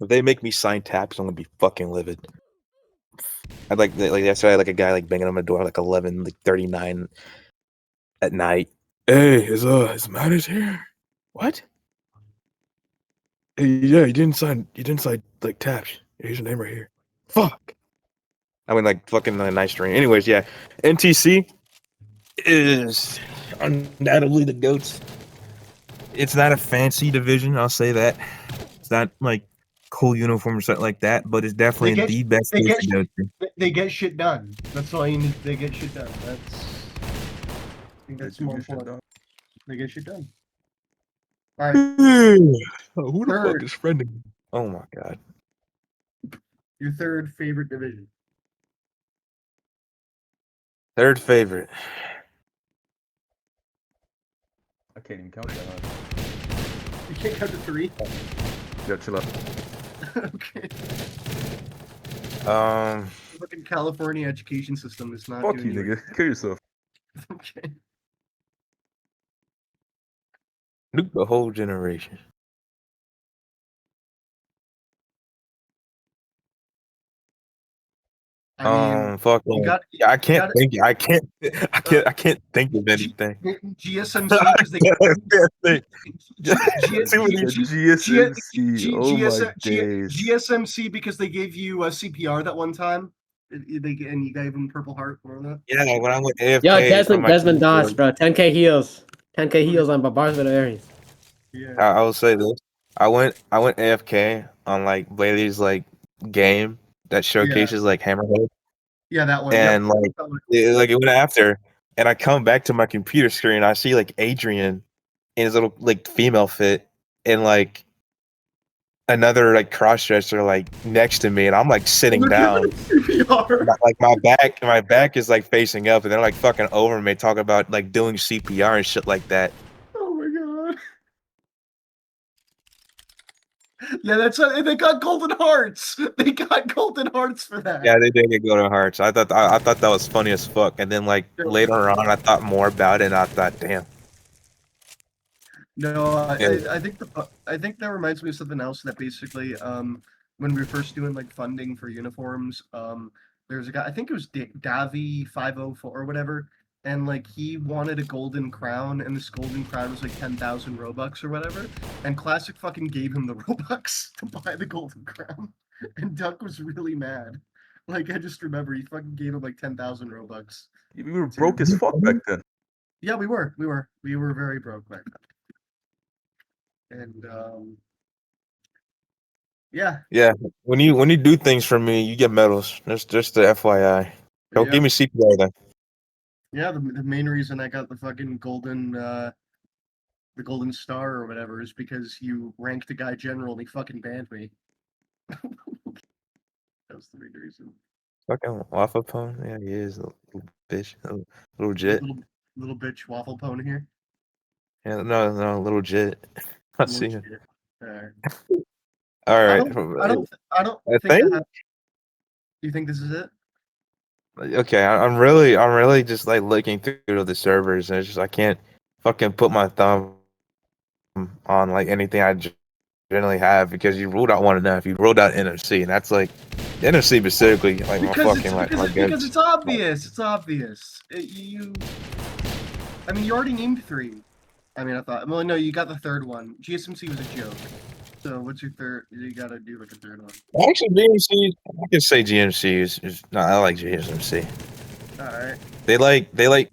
they make me sign taps, I'm gonna be fucking livid. I'd like yesterday, I had like a guy like banging on my door like 11:39 at night. Hey, is Matters here? What? Hey, yeah, you didn't sign like taps. Here's your name right here. Fuck. I mean, like fucking a nice string. Anyways, yeah, NTC is undoubtedly the goats. It's not a fancy division, I'll say that. It's not like cool uniform or something like that, but it's definitely get- the best they place get- to go to. They get shit done. That's all you need. They get shit done. I think that's They do more get shit important. done. They get shit done. All right, Who the Third. fuck is friending me? Oh my god. your third favorite division. Third favorite. I can't even count that. You can't count to three. Yeah, chill out. Okay. Fucking California education system is not. Fuck doing you, nigga. Kill yourself. Okay. Nuke the whole generation. I mean, Fuck. you got. Yeah, I you can't gotta- think. I can't think of anything. GSMC because they. I can't think. GSMC. Oh my days. GSMC because they gave you a CPR that one time. And you gave them Purple Heart. Remember that? Yeah, when I went AFK. Yo, from my Desmond keyboard, Doss, bro. 10K heals. 10K heals on Barbarsville Aries. Yeah. I will say this. I went AFK on like Bailey's like game that showcases like Hammerhead, Yeah, that one. and Yep. like That one. it went after, and I come back to my computer screen. I see like Adrian in his little like female fit, and like another like cross-dresser like next to me, and I'm like sitting down. CPR. Like my back is like facing up, and they're like fucking over me, talking about like doing CPR and shit like that. Oh my god. Yeah, that's and they got golden hearts. They got golden hearts for that. Yeah, they did get golden hearts. I thought that was funny as fuck. And then like later on, I thought more about it, and I thought, damn. No, Yeah. I think that reminds me of something else that basically when we were first doing like funding for uniforms, there's a guy, I think it was Davy 504 or whatever, and like he wanted a golden crown, and this golden crown was like 10,000 Robux or whatever, and Classic fucking gave him the Robux to buy the golden crown, and Duck was really mad. Like I just remember he fucking gave him like 10,000 Robux. We were broke as fuck back then. Yeah, we were very broke back then. And yeah, When you do things for me, you get medals. That's just the FYI. Don't yeah. give me CPR then. Yeah, the main reason I got the fucking golden star or whatever is because you ranked a guy general and he fucking banned me. That was the main reason. Fucking waffle pone. Yeah, he is a little bitch, a little jit. Little bitch waffle pony here. Yeah, no, little jit. I see it. Alright. All right. I don't I think think. you think this is it? Okay, I'm really just like looking through the servers, and it's just I can't fucking put my thumb on like anything I generally have because you ruled out one enough. You ruled out NFC, and that's like NFC specifically like my fucking because it's obvious. It's obvious. You already named 3. I mean, I thought. Well, no, you got the third one. GSMC was a joke. So what's your third? You gotta do like a third one. Actually, GMC. I can say GMC is no. I like GSMC. All right. They like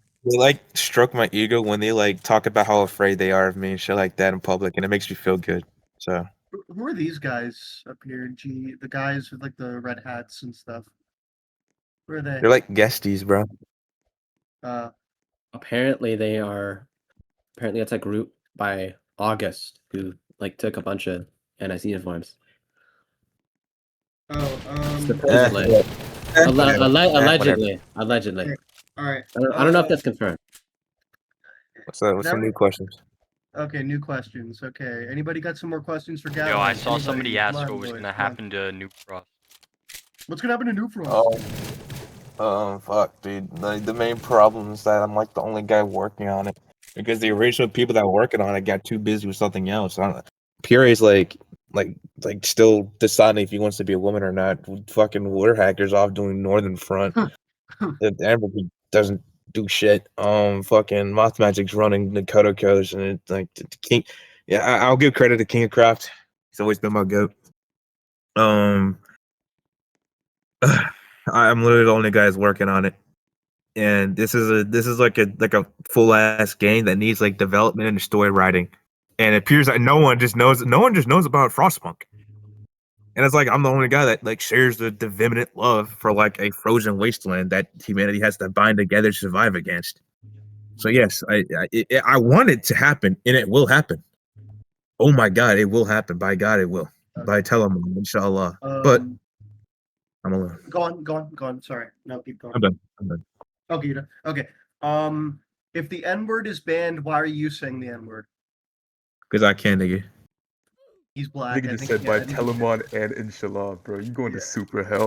stroke my ego when they like talk about how afraid they are of me and shit like that in public, and it makes me feel good. So Who are these guys up here? The guys with like the red hats and stuff. Who are they? they're like guesties, bro. Apparently they are. Apparently it's a group by August who like took a bunch of NIC uniforms. Supposedly. Allegedly. All right. I don't know if that's confirmed. What's some new questions? Okay, new questions. Okay, anybody got some more questions for Gavin? Yo, I saw Anybody? somebody Come ask on, what was boys, gonna come on. happen to New Frost. What's gonna happen to New Frost? Fuck, dude. The main problem is that I'm like the only guy working on it because the original people that were working on it got too busy with something else. Pure's like still deciding if he wants to be a woman or not. Fucking War Hacker's off doing Northern Front. The Amber doesn't do shit. Fucking Moth Magic's running the Kodokos, and it's like the King. Yeah, I'll give credit to King of Craft. He's always been my goat. I'm literally the only guy that's working on it, and this is like a full ass game that needs like development and story writing, and it appears that no one just knows about Frostpunk, and it's like I'm the only guy that like shares the vehement love for like a frozen wasteland that humanity has to bind together to survive against. So yes, I want it to happen, and it will happen. Oh my God, it will happen. By God, it will. By Telamon, inshallah. But I'm alone. Go on. Sorry. No, keep going. I'm done. Okay, you're done. Okay. If the N-word is banned, why are you saying the N-word? Because I can, nigga. He's black. Nigga just said by Telamon and Inshallah, bro. You going to super hell.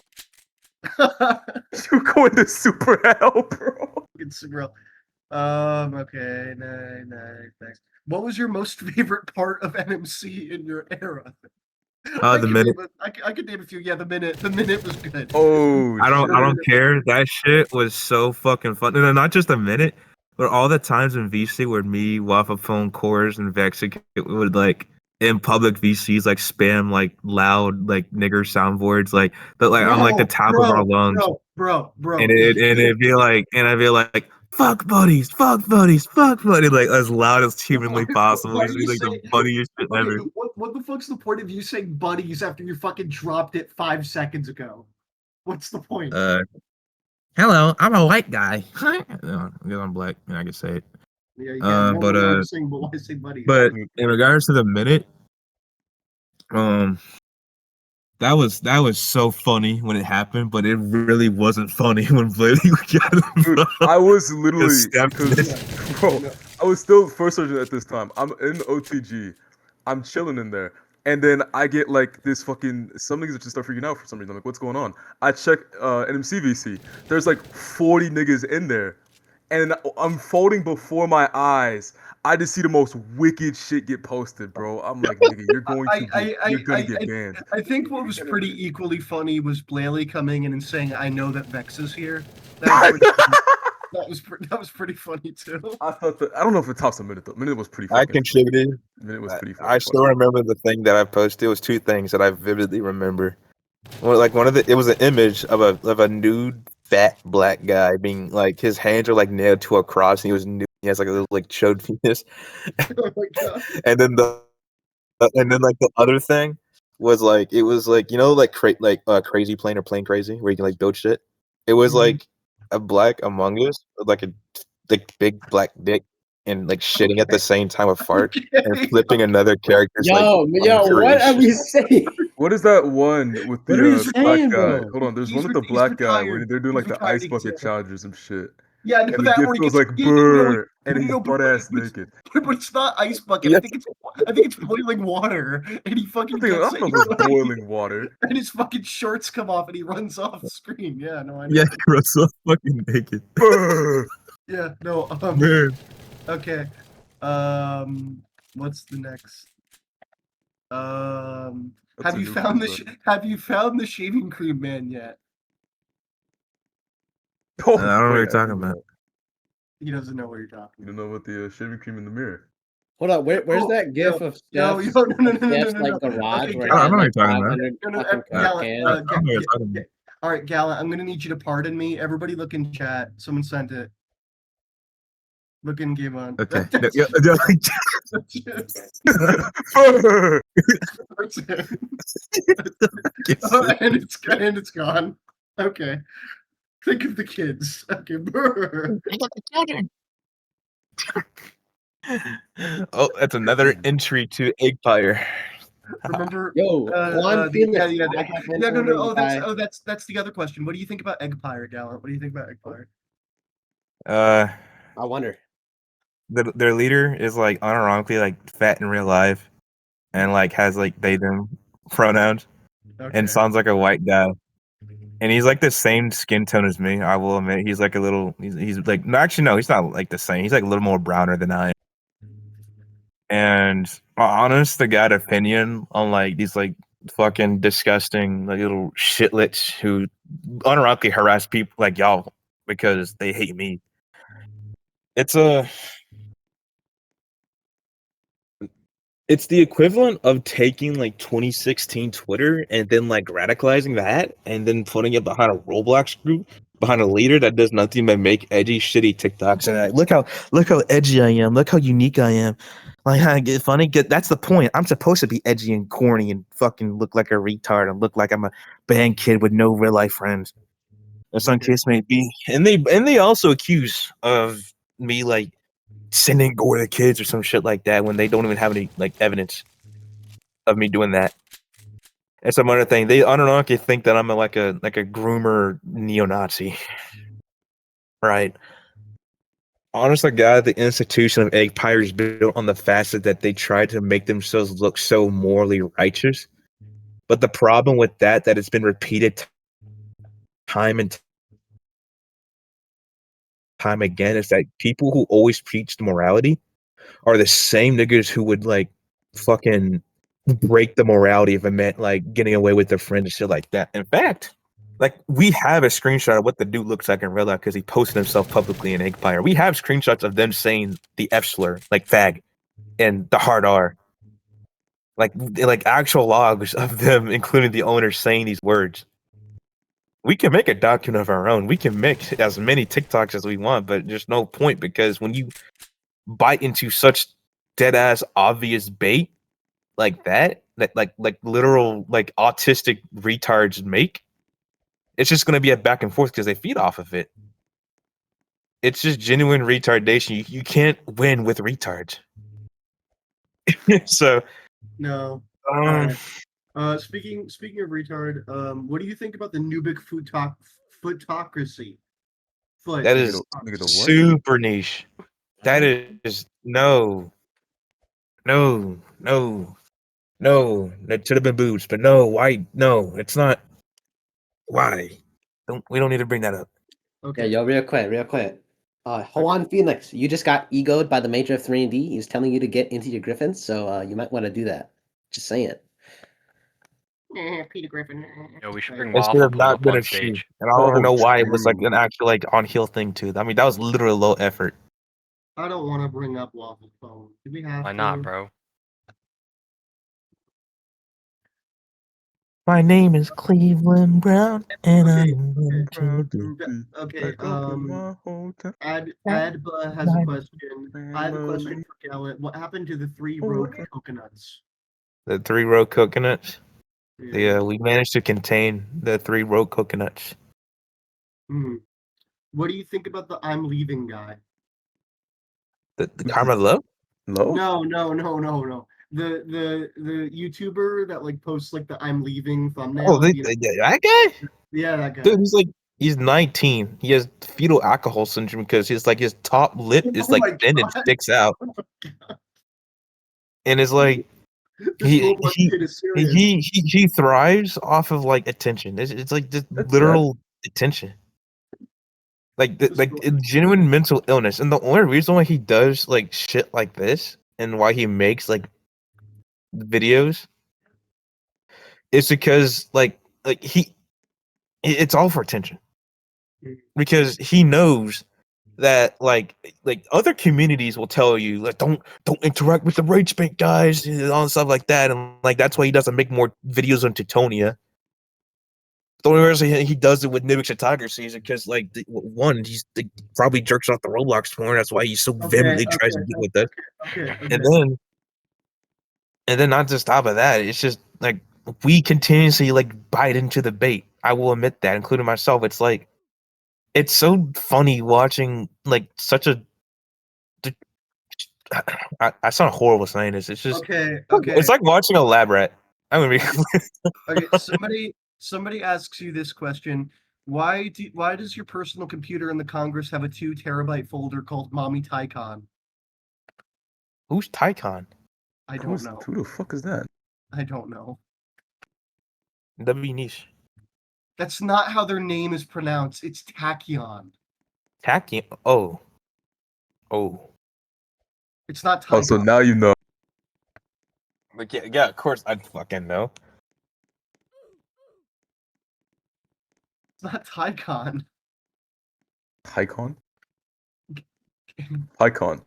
You going to super hell, bro. It's real. Okay. Next. What was your most favorite part of NMC in your era? The minute. I could name a few. Yeah, the minute was good. Oh, I don't care. That shit was so fucking fun. No, not just a minute, but all the times in VC where me, Waffle Phone, Cores, and Vexic would like in public VCs like spam like loud like nigger soundboards like on like the top of our lungs. Bro. And it'd be like, and I'd be like, fuck buddies, like as loud as humanly possible. It's like the funniest shit ever. What the fuck's the point of you saying buddies after you fucking dropped it 5 seconds ago? What's the point? Hello, I'm a white guy. No, because I'm black and I can say it. Yeah, you can. But why say buddies? But in regards to the minute, That was so funny when it happened, but it really wasn't funny when Bladey got him. Dude, I was literally stepped because, bro, I was still first sergeant at this time. I'm in OTG, I'm chilling in there, and then I get like this fucking some niggas just start freaking out for some reason. I'm like, what's going on? I check NMCVC. There's like 40 niggas in there, and I'm folding before my eyes. I just see the most wicked shit get posted, bro. I'm like, nigga, you're going to get banned. I think what was pretty equally funny was Blaley coming in and saying, "I know that Vex is here." That was pretty funny too. I thought that I don't know if it tops a minute though. Minute was pretty. I Fucking contributed. Minute was pretty. I still remember the thing that I posted. It was two things that I vividly remember. Well, like it was an image of a nude fat black guy being like his hands are like nailed to a cross and he was nude. He has like a little like chode penis. Oh my god! And then like the other thing was like it was like like Crazy Plane or Plane Crazy where you can like build shit. It was like a black Among Us with like a big black dick and like shitting at the same time with fart and flipping another character's Yo, what are we saying? What is that one with What are you the black saying, guy? bro? Hold on, there's He's one with the he's black guy where retired. they're doing He's like the ice retired bucket too. challenge or some shit. Yeah, And the that gift where he feels gets like brr, and no, he's no, butt ass naked. but it's not ice bucket. Yeah. I think it's boiling water, and he fucking I gets don't know if it's boiling water. and his fucking shorts come off, and he runs off the screen. Yeah, no, I know. Yeah, he was so fucking naked. Brr. Yeah, no. Man. Okay. What's the next? That's Have a you new found concept. have you found the shaving cream man yet? Oh, I don't know what wait, you're talking do about. know. He doesn't know what you're talking You don't know about the shaving cream in the mirror. Hold on, where's Oh, that gif of yo, Steph's, no, no, no, no, Steph's no, like no. garage Okay, where I he don't know had what you're like talking about. 500 No, no, fucking Gallant, cans? I don't know what you're talking about. all right, Gallant, I'm gonna need you to pardon me. Everybody look in chat. Someone sent it. Look in game on. Okay. That's Yeah, Brr. it. And it's gone. Okay. Think of the kids. Okay. Oh, that's another entry to Eggfire. Remember? Yo, Juan Felix. Yeah. I have been Yeah. No. ordered That's the other question. What do you think about Eggfire, Gallant? What do you think about Eggfire? I wonder. Their leader is like unironically like fat in real life, and like has like they them pronouns, Okay. and sounds like a white guy. And he's like the same skin tone as me. I will admit, he's like a little. He's like no, actually no, he's not like the same. He's like a little more browner than I am. And my honest to God opinion on like these like fucking disgusting like little shitlets who unironically harass people like y'all because they hate me. It's the equivalent of taking like 2016 Twitter and then like radicalizing that and then putting it behind a Roblox group, behind a leader that does nothing but make edgy, shitty TikToks and like, look how edgy I am, look how unique I am. Like, I get funny. That's the point. I'm supposed to be edgy and corny and fucking look like a retard and look like I'm a band kid with no real life friends. Or some case may be. And they also accuse of me like sending gore to kids or some shit like that when they don't even have any like evidence of me doing that. And some other thing, they unironically think that I'm like a groomer neo-Nazi, right? Honestly, God, the institution of Eggfire is built on the facet that they try to make themselves look so morally righteous. But the problem with that it's been repeated time and time again is that people who always preach morality are the same niggas who would like fucking break the morality if it meant like getting away with their friends and shit like that. In fact, like we have a screenshot of what the dude looks like in real life because he posted himself publicly in Eggfire. We have screenshots of them saying the F slur, like fag, and the hard R. Like actual logs of them, including the owner, saying these words. We can make a document of our own. We can make as many TikToks as we want, but there's no point because when you bite into such dead ass obvious bait like that like literal like autistic retards make, it's just gonna be a back and forth because they feed off of it. It's just genuine retardation. You can't win with retards. So No. um, Speaking of retard, what do you think about the Nubic footocracy? Foot. That Nigga, is nigga, the what? super niche. That is no. That should have been boobs, but no. Why? No, it's not. Why? We don't need to bring that up. Yeah, Okay. yo, real quick. Juan Phoenix, you just got egoed by the Major of 3&D. He's telling you to get into your Griffins, so you might want to do that. Just saying. Peter Griffin. Yo, we should bring It should Waffle have Pull not up been on a she, stage. and I don't Oh, know why it was like true. an actual like on heel thing too. I mean, that was literally low effort. I don't want to bring up Waffle Phone. Do we have Why to? not, bro? My name is Cleveland Brown, and Okay, I'm going to be. Okay. Back up in my hometown. Adba has a question. I have a question Family. for Gallant. What happened to the 3 Oh, rogue okay. coconuts? The 3 row coconuts. Yeah. We managed to contain the 3 row coconuts. Hmm. What do you think about the I'm leaving guy? The Karma Love? Low? No. The YouTuber that like posts like the I'm leaving thumbnail. Oh, that guy? Yeah, that guy. Dude, he's 19. He has fetal alcohol syndrome because his top lip is Oh like my thin and God. sticks out. And it's like This he Roblox kid is serious. he thrives off of like attention. It's like just That's literal attention. Like This like Roblox- genuine mental illness. And the only reason why he does like shit like this and why he makes like videos is because like it's all for attention. Because he knows that like other communities will tell you like don't interact with the rage bait guys and all stuff like that, and like that's why he doesn't make more videos on Teutonia. The only reason he does it with Nibix Photography is because like one, he's probably jerks off the Roblox porn. That's why he's so vehemently tries to get with us. Okay. And then not just top of that, it's just like we continuously like bite into the bait. I will admit that, including myself. It's like it's so funny watching like such a. I sound horrible saying this. It's just Okay. it's like watching a lab rat. I'm gonna be Okay. Somebody asks you this question. Why does your personal computer in the Congress have a 2 terabyte folder called Mommy Tycon? Who's Tycon? I don't know. Who the fuck is that? I don't know. W niche. That's not how their name is pronounced. It's Tachyon. Tachyon. Oh. It's not Oh, so Tycon. now you know. Like yeah, of course I'd fucking know. It's not Tycon. Tycon? Tycon.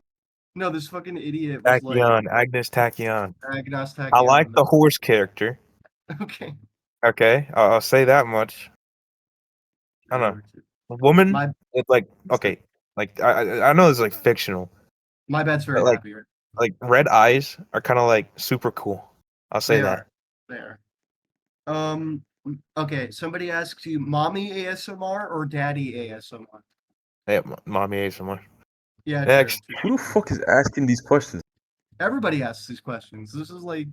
No, this fucking idiot was Tachyon, Agnes Tachyon. like Agnos Tachyon. I like the horse character. Okay. Okay, I'll say that much. I don't know. Woman, My it's like okay, like I know it's like fictional. my bed's very But, like, happy. Like red eyes are kind of like super cool. I'll say They that. are. They are. Okay, somebody asks you, mommy ASMR or daddy ASMR? Hey, mommy ASMR. Yeah, Next. true. Who the fuck is asking these questions? Everybody asks these questions. This is like.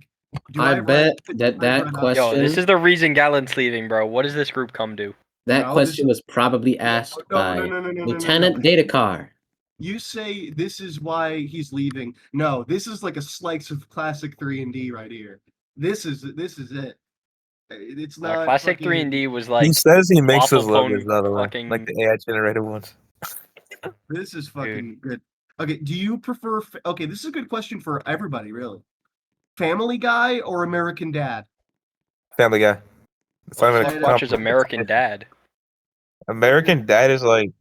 I bet that question. Yo, this is the reason Gallant's leaving, bro. What does this group come do? That No, question was probably asked by Lieutenant Datacar. You say this is why he's leaving. No, this is like a slice of classic 3&D right here. This is it. It's not Classic fucking- 3&D was like He says he makes Waffle those logos, Phone by the way, fucking- like the AI generated ones. This is fucking good. Okay, do you prefer? Okay, this is a good question for everybody, really. Family Guy or American Dad? Family Guy. It's not even a Well, watches compliment. American Dad. American Dad is like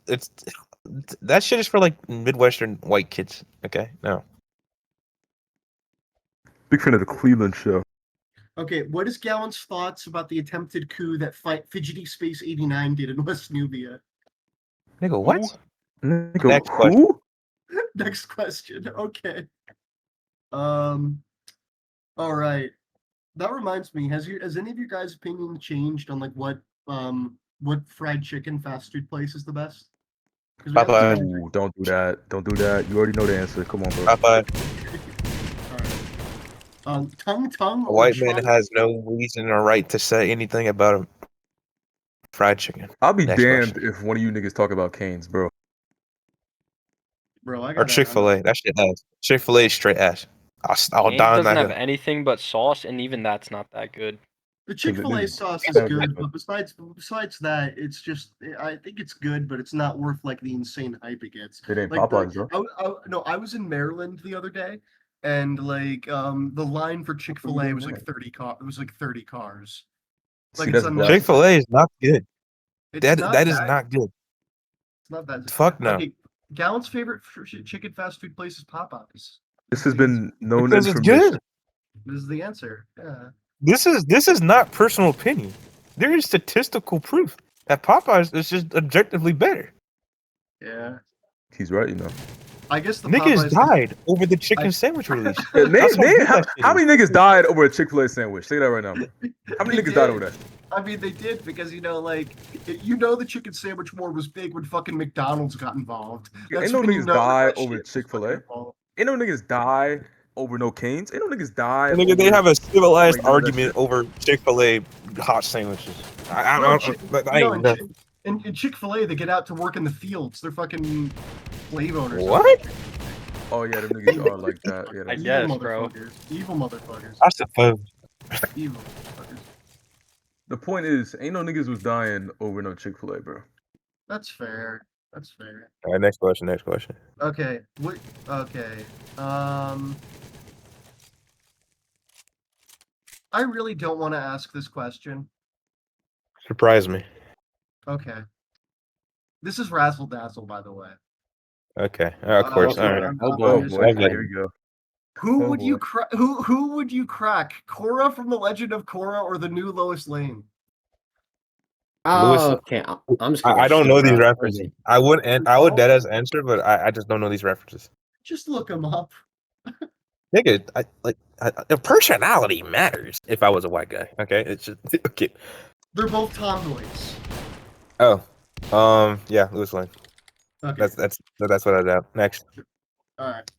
it's that shit is for like Midwestern white kids. Okay, no. Big fan of the Cleveland show. Okay, what is Gallant's thoughts about the attempted coup that Fidgety Space 89 did in West Nubia? Nigga, what? Nigga, Next who? Next question. Okay. All right. That reminds me. Has any of your guys' opinion changed on like what fried chicken fast food place is the best? 'Cause we have Popeye. to- Ooh, don't do that. Don't do that. You already know the answer. Come on, bro. Popeye. All right. Tongue A or white man Trump? has no reason or right to say anything about a fried chicken. I'll be Next damned question. if one of you niggas talk about Canes, bro. Bro, I Or got Chick-fil-A. That shit ass. Chick-fil-A is straight ass. I'll Cane's die on doesn't that have hill. anything but sauce, and even that's not that good. The Because it Chick-fil-A is sauce is sandwich, good, but- but besides that, it's just I think it's good, but it's not worth like the insane hype it gets. It ain't Like Popeyes, bro. no, I was in Maryland the other day, and like the line for Chick-fil-A doing was like there? 30 cars. See, Like that's it's blasphemy. Chick-fil-A is not good. It's That not that is that. not good. It's not that. Fuck no. Okay, Gallant's favorite chicken fast food place is Popeyes. This has been known Because it's information. good. This is the answer. Yeah. This is not personal opinion. There is statistical proof that Popeyes is just objectively better. Yeah. He's right, you know. I guess the Niggas Popeyes died over the chicken I- sandwich release. Yeah, That's how good that shit how is. many niggas died over a Chick-fil-A sandwich? Say that right now, bro. How many They niggas died did. over that? I mean, they did because the chicken sandwich war was big when fucking McDonald's got involved. Ain't no when you niggas know die that over shit was Chick-fil-A. fucking involved. Ain't no niggas die over no Canes. Ain't no niggas die Nigga, they over have a civilized like, none of that argument shit. over Chick-fil-A hot sandwiches. I Bro, ain't know. in Chick-fil-A, they get out to work in the fields. They're fucking slave owners. What? Oh yeah, them niggas are like that. Yeah, I them- guess, bro. Evil motherfuckers. I suppose. Evil motherfuckers. The point is, ain't no niggas was dying over no Chick-fil-A, bro. That's fair. That's fair. All right, next question. Next question. Okay. Okay. I really don't want to ask this question. Surprise me. Okay. This is Razzle Dazzle, by the way. Okay. Of course. okay. All right. Oh, I'm boy. just- boy, Okay. here we go. Who Oh, would you boy. crack? Who would you crack? Korra from the Legend of Korra or the new Lois Lane? Lewis- Oh, okay. I'm just gonna I don't shut know these up. references. I wouldn't. And I would dead as answer, but I just don't know these references. Just look them up. Nigga, personality matters. If I was a white guy, okay, it's just okay. They're both tomboys. Oh, yeah, Lewis Lane. Okay. That's what I doubt. Next, All right.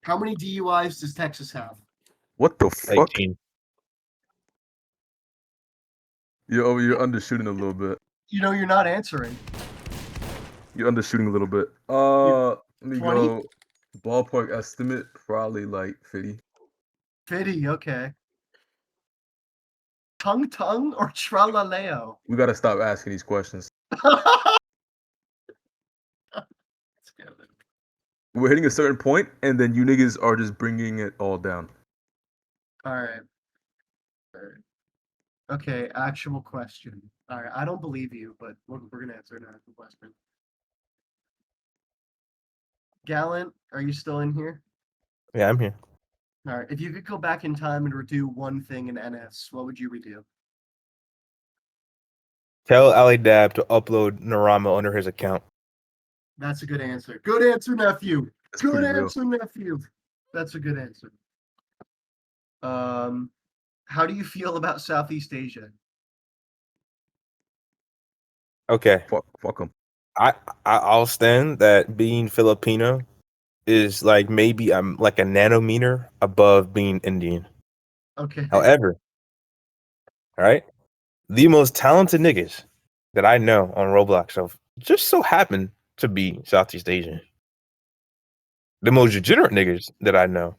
How many DUIs does Texas have? What the fuck? 18. You're undershooting a little bit. You know, you're not answering. You're undershooting a little bit. Let me 20? go. Ballpark estimate, probably like 50. 50, okay. Tongue or Tralaleo? We gotta stop asking these questions. We're hitting a certain point, and then you niggas are just bringing it all down. All right. Okay, actual question. All right, I don't believe you, but we're gonna answer an actual question. Gallant, are you still in here? Yeah, I'm here. All right. If you could go back in time and redo one thing in NS, what would you redo? Tell Ali Dab to upload Narama under his account. That's a good answer. Good answer, nephew. That's Good pretty real. answer, nephew. That's a good answer. How do you feel about Southeast Asia? Okay, Fuck them. I'll stand that being Filipino is like maybe I'm like a nanometer above being Indian. Okay. However, all right, the most talented niggas that I know on Roblox have just so happen to be Southeast Asian. The most degenerate niggas that I know,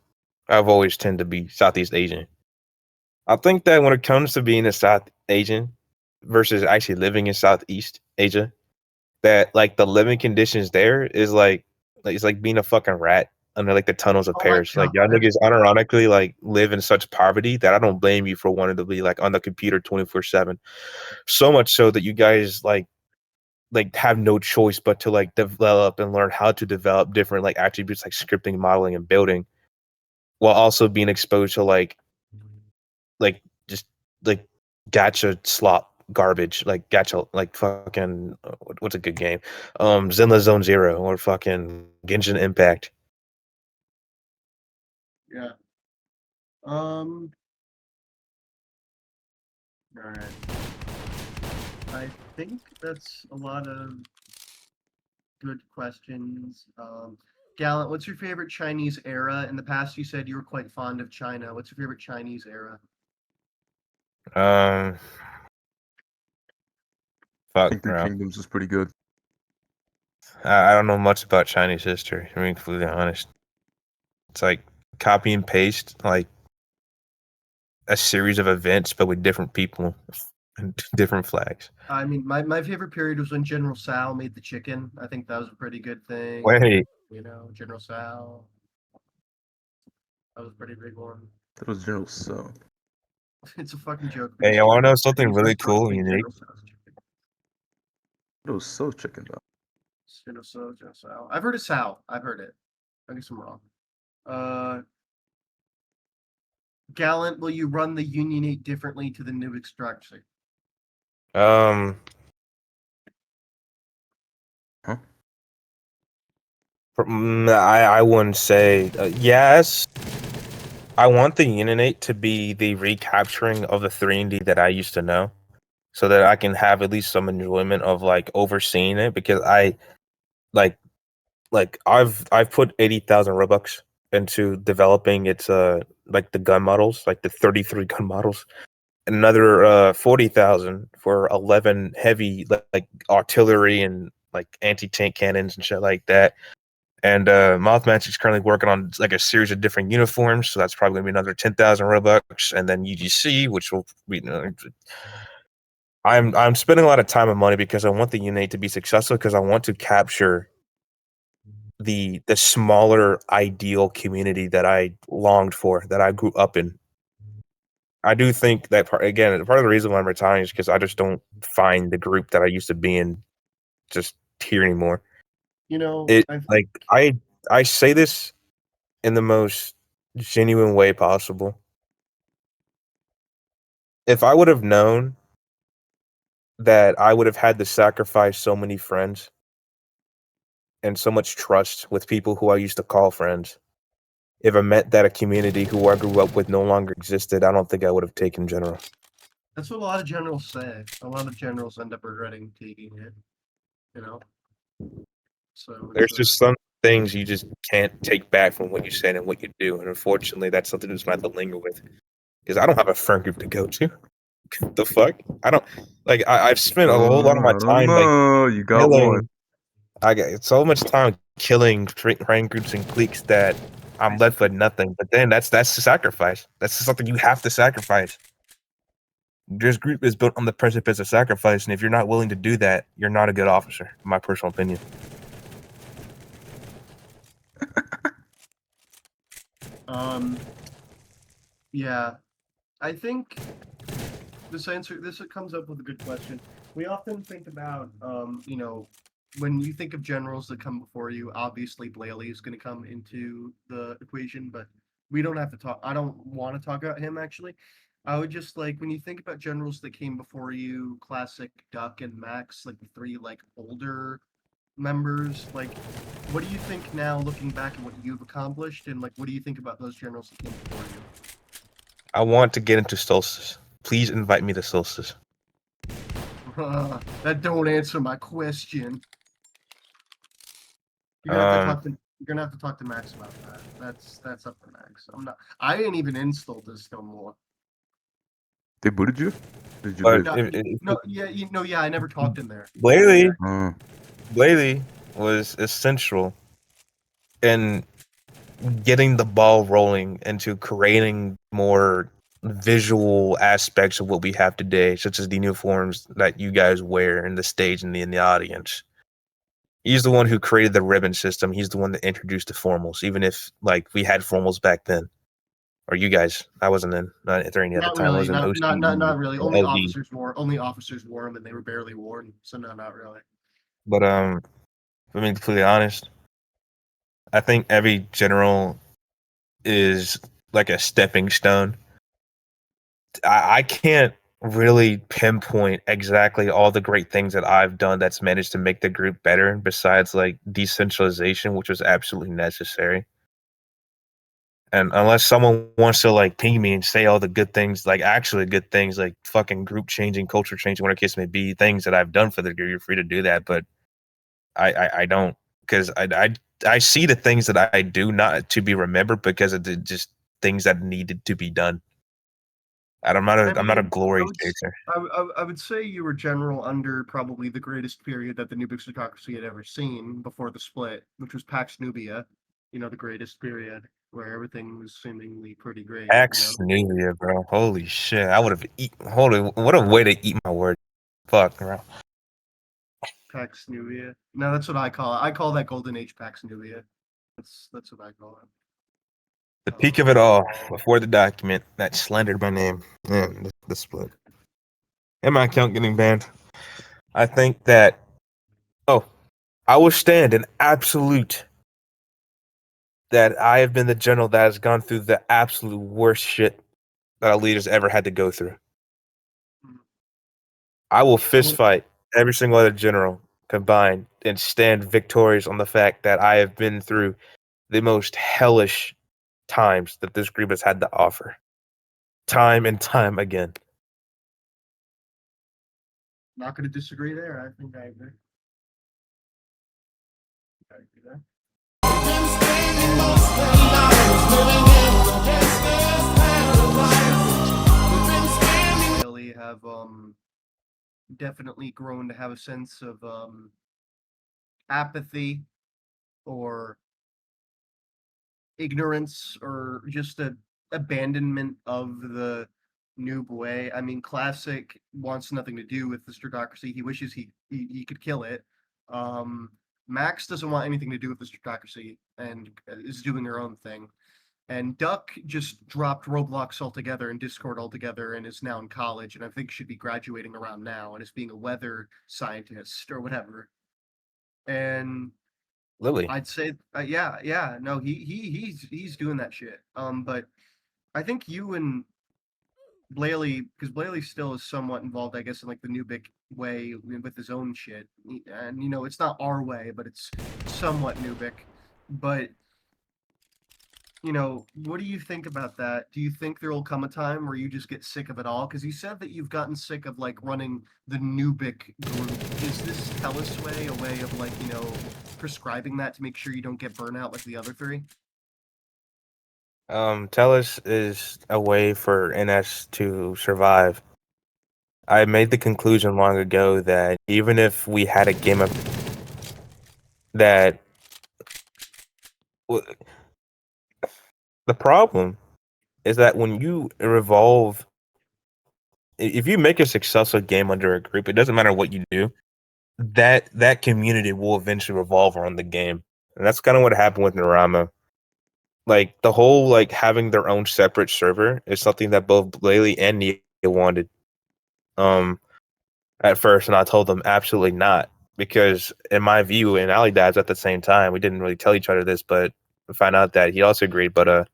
I've always tend to be Southeast Asian. I think that when it comes to being a South Asian versus actually living in Southeast Asia, that like the living conditions there is like it's like being a fucking rat under like the tunnels of Oh my Paris. Like y'all God. niggas unironically like live in such poverty that I don't blame you for wanting to be like on the computer 24/7. So much so that you guys like have no choice but to like develop and learn how to develop different like attributes like scripting, modeling, and building, while also being exposed to like just like gacha slop garbage, like gacha like fucking what's a good game? Zenless Zone Zero or fucking Genshin Impact. Yeah. All right. I think that's a lot of good questions. Gallant, what's your favorite Chinese era? In the past, you said you were quite fond of China. What's your favorite Chinese era? I Fuck, think Three bro. Kingdoms is pretty good. I don't know much about Chinese history. I mean, completely honest. It's like copy and paste, like a series of events, but with different people and different flags. I mean, my favorite period was when General Tsao made the chicken. I think that was a pretty good thing. Wait, You know, General Tsao. That was a pretty big one. That was General So. It's a fucking joke. hey, I want to know something really cool and unique. General Tso's chicken. That was so chicken though. General Tsao. I've heard of Tsao. I've heard it. I guess I'm wrong. Gallant, will you run the Union 8 differently to the new extraction? Um, Huh? I wouldn't say yes. I want the Unionate to be the recapturing of the 3D that I used to know, so that I can have at least some enjoyment of like overseeing it, because I like I've put 80,000 Robux into developing its like the gun models, like the 33 gun models. Another 40,000 for 11 heavy like artillery and like anti-tank cannons and shit like that. And Mothmatch is currently working on like a series of different uniforms, so that's probably gonna be another 10,000 Robux. And then UGC, which will be. I'm spending a lot of time and money because I want the unit to be successful, because I want to capture the smaller ideal community that I longed for, that I grew up in. I do think that part of the reason why I'm retiring is because I just don't find the group that I used to be in just here anymore. You know, It I think like I say this in the most genuine way possible. If I would have known that I would have had to sacrifice so many friends and so much trust with people who I used to call friends, if it meant that a community who I grew up with no longer existed, I don't think I would have taken General. that's what a lot of generals say. A lot of generals end up regretting taking it. You know. So There's it's, just some things you just can't take back from what you said and what you do, and unfortunately, that's something that's going to have to linger with. Because I don't have a friend group to go to. The fuck? I don't like. I've spent a whole lot of my I don't time like know. You got killing. one. I got so much time killing friend groups and cliques that I'm left with nothing. But then that's a sacrifice. That's something you have to sacrifice. This group is built on the precipice of sacrifice, and if you're not willing to do that, you're not a good officer, in my personal opinion. Yeah, I think this comes up with a good question. We often think about, you know, when you think of generals that come before you, obviously Blaley is going to come into the equation, but we don't have to talk. I don't want to talk about him actually. I would just like, when you think about generals that came before you, classic Duck and Max, like the three like older members, like what do you think now looking back at what you've accomplished, and like what do you think about those generals that came before you? I want to get into Solstice. Please invite me to Solstice. That don't answer my question. You're gonna have to talk to Max about that. That's up to Max. I ain't even installed this no more. They booted you? Did you? But No, yeah, I never talked in there. Blaley Uh, was essential in getting the ball rolling into creating more visual aspects of what we have today, such as the uniforms that you guys wear in the stage and in the audience. He's the one who created the ribbon system. He's the one that introduced the formals, even if like we had formals back then. Or you guys, I wasn't in during the Not other time. I really, was in not really. Only LD. officers wore them, and they were barely worn. So no, not really. But if I'm being completely honest, I think every general is like a stepping stone. I can't really pinpoint exactly all the great things that I've done that's managed to make the group better, besides like decentralization, which was absolutely necessary. And unless someone wants to like ping me and say all the good things, like actually good things, like fucking group changing, culture changing, whatever case may be, things that I've done for the group, you're free to do that. But I don't, because I see the things that I do not to be remembered because of the just things that needed to be done. And I'm not a glory chaser. I would say you were general under probably the greatest period that the New Plutocracy had ever seen before the split, which was Pax Nubia. You know, the greatest period where everything was seemingly pretty great. Axe Nubia, bro. Holy shit! I would have eaten. Holy, what a way to eat my word. Fuck, bro. Pax Nubia. No, that's what I call it. I call that Golden Age Pax Nubia. That's what I call it. The peak of it all, before the document that slandered my name. Yeah, the split. And my account getting banned. I think that. Oh, I will stand in absolute that I have been the general that has gone through the absolute worst shit that our leaders ever had to go through. I will fist fight every single other general combined and stand victorious on the fact that I have been through the most hellish times that this group has had to offer. Time and time again. Not going to disagree there. I think I agree. I agree there. Really have definitely grown to have a sense of apathy or ignorance or just a abandonment of the noob way. I mean, Classic wants nothing to do with the Stratocracy. He wishes he could kill it. Max doesn't want anything to do with the Stratocracy and is doing her own thing. And Duck just dropped Roblox altogether and Discord altogether and is now in college and I think should be graduating around now and is being a weather scientist or whatever. And Lily. I'd say, yeah, no, he's doing that shit. But I think you and Blaley, because Blaley still is somewhat involved, I guess, in like the Nubic way with his own shit, and you know, it's not our way, but it's somewhat Nubic. But you know, what do you think about that? Do you think there will come a time where you just get sick of it all? Because you said that you've gotten sick of like running the Nubic group. Is this Tellus way a way of like, you know, prescribing that to make sure you don't get burnout like the other three? Tellus is a way for NS to survive. I made the conclusion long ago that even if we had a game of that, the problem is that when you revolve, if you make a successful game under a group, it doesn't matter what you do, that community will eventually revolve around the game. And that's kind of what happened with Narama. Like the whole like having their own separate server is something that both Blaley and Nia wanted. At first, and I told them absolutely not, because in my view, and Ali Dabs at the same time, we didn't really tell each other this, but we found out that he also agreed. But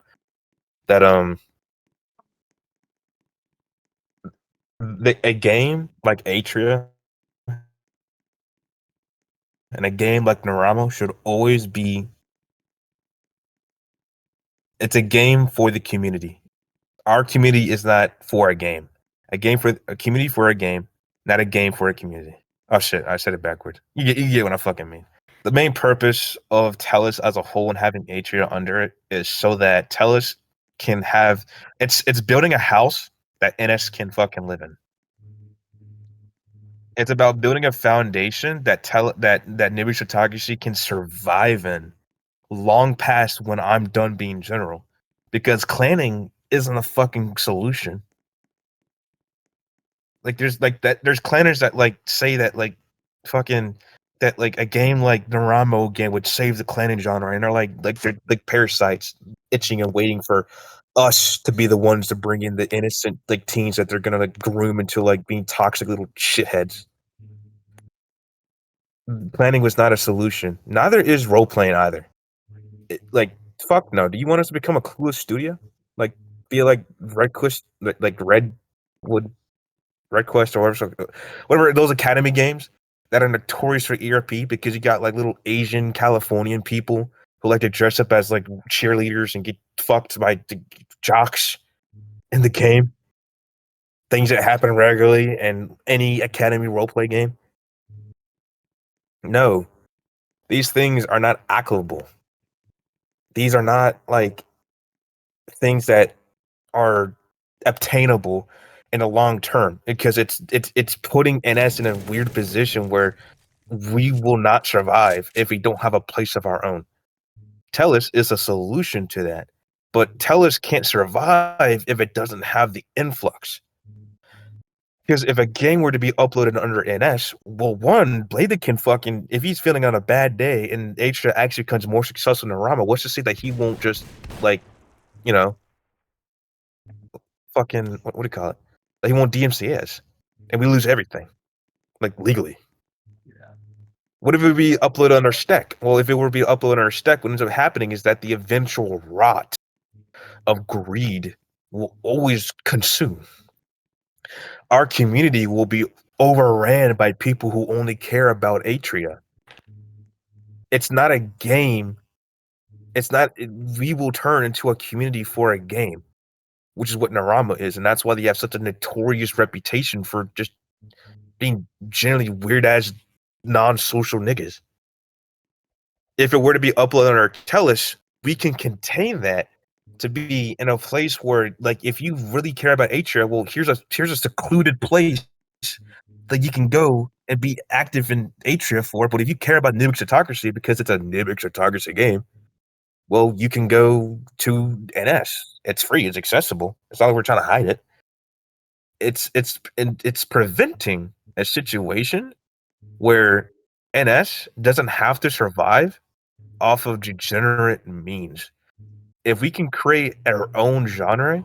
that a game like Atria and a game like Naramo should always be. It's a game for the community. Our community is not for a game. A game for a community for a game, not a game for a community. Oh shit, I said it backwards. You get what I fucking mean. The main purpose of Tellus as a whole and having Atria under it is so that Tellus can have it's building a house that NS can fucking live in. It's about building a foundation that Nibi Shitagashi can survive in long past when I'm done being general. Because clanning isn't a fucking solution. Like there's clanners that like say that like fucking that like a game like Naramo game would save the clanning genre, and they're like parasites itching and waiting for us to be the ones to bring in the innocent like teens that they're gonna like groom into like being toxic little shitheads. Planning was not a solution. Neither is role playing either. Like fuck no. Do you want us to become a clueless studio? Like be like Redquest, like Redwood, RedQuest or whatever those academy games that are notorious for ERP because you got like little Asian Californian people who like to dress up as like cheerleaders and get fucked by the jocks in the game. Things that happen regularly in any academy roleplay game. No, these things are not applicable these are not like things that are obtainable in the long term, because it's putting NS in a weird position where we will not survive if we don't have a place of our own. Tellus is a solution to that, but Tellus can't survive if it doesn't have the influx. Because if a game were to be uploaded under NS, well, one, Bladed can fucking, if he's feeling on a bad day and H actually becomes more successful than Rama, what's to say that he won't just, like, you know, fucking, what do you call it? That he won't DMCS and we lose everything, like, legally. What if it would be uploaded under Stack? Well, if it were to be uploaded under Stack, what ends up happening is that the eventual rot of greed will always consume. Our community will be overran by people who only care about Atria. It's not a game. We will turn into a community for a game, which is what Narama is, and that's why they have such a notorious reputation for just being generally weird ass non-social niggas. If it were to be uploaded on our Tellus, we can contain that to be in a place where, like, if you really care about Atria, well, here's a secluded place that you can go and be active in Atria for. But if you care about Nibix Autocracy because it's a Nibix Autocracy game, well, you can go to NS. It's free. It's accessible. It's not like we're trying to hide it. It's preventing a situation where NS doesn't have to survive off of degenerate means. If we can create our own genre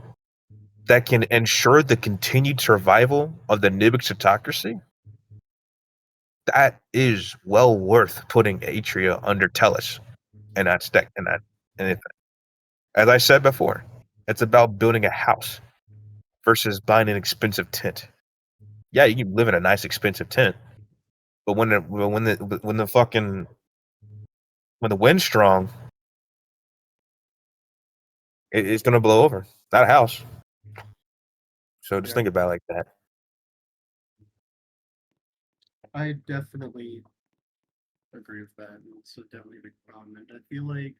that can ensure the continued survival of the Nibix Autocracy, that is well worth putting Atria under Tellus and that stack and that. And as I said before, it's about building a house versus buying an expensive tent. Yeah, you can live in a nice expensive tent, but when the wind's strong, it's gonna blow over. Not a house. So just think about it like that. I definitely agree with that. It's definitely a big problem. And I feel like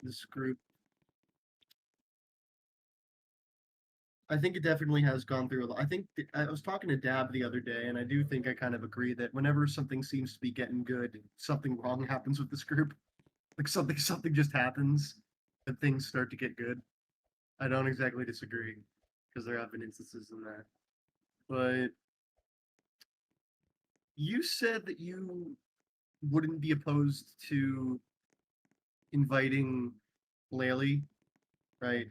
this group, I think it definitely has gone through a lot. I think I was talking to Dab the other day, and I do think I kind of agree that whenever something seems to be getting good, something wrong happens with this group. Like something just happens, and things start to get good. I don't exactly disagree, because there have been instances in that. But you said that you wouldn't be opposed to inviting Laley, right?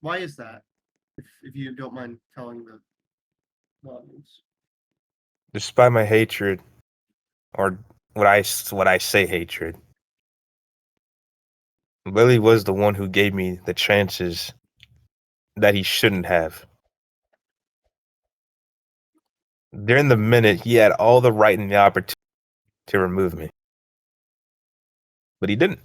Why is that? If you don't mind telling the audience. Despite my hatred, or what I say hatred, Lily was the one who gave me the chances that he shouldn't have. During the minute, he had all the right and the opportunity to remove me. But he didn't.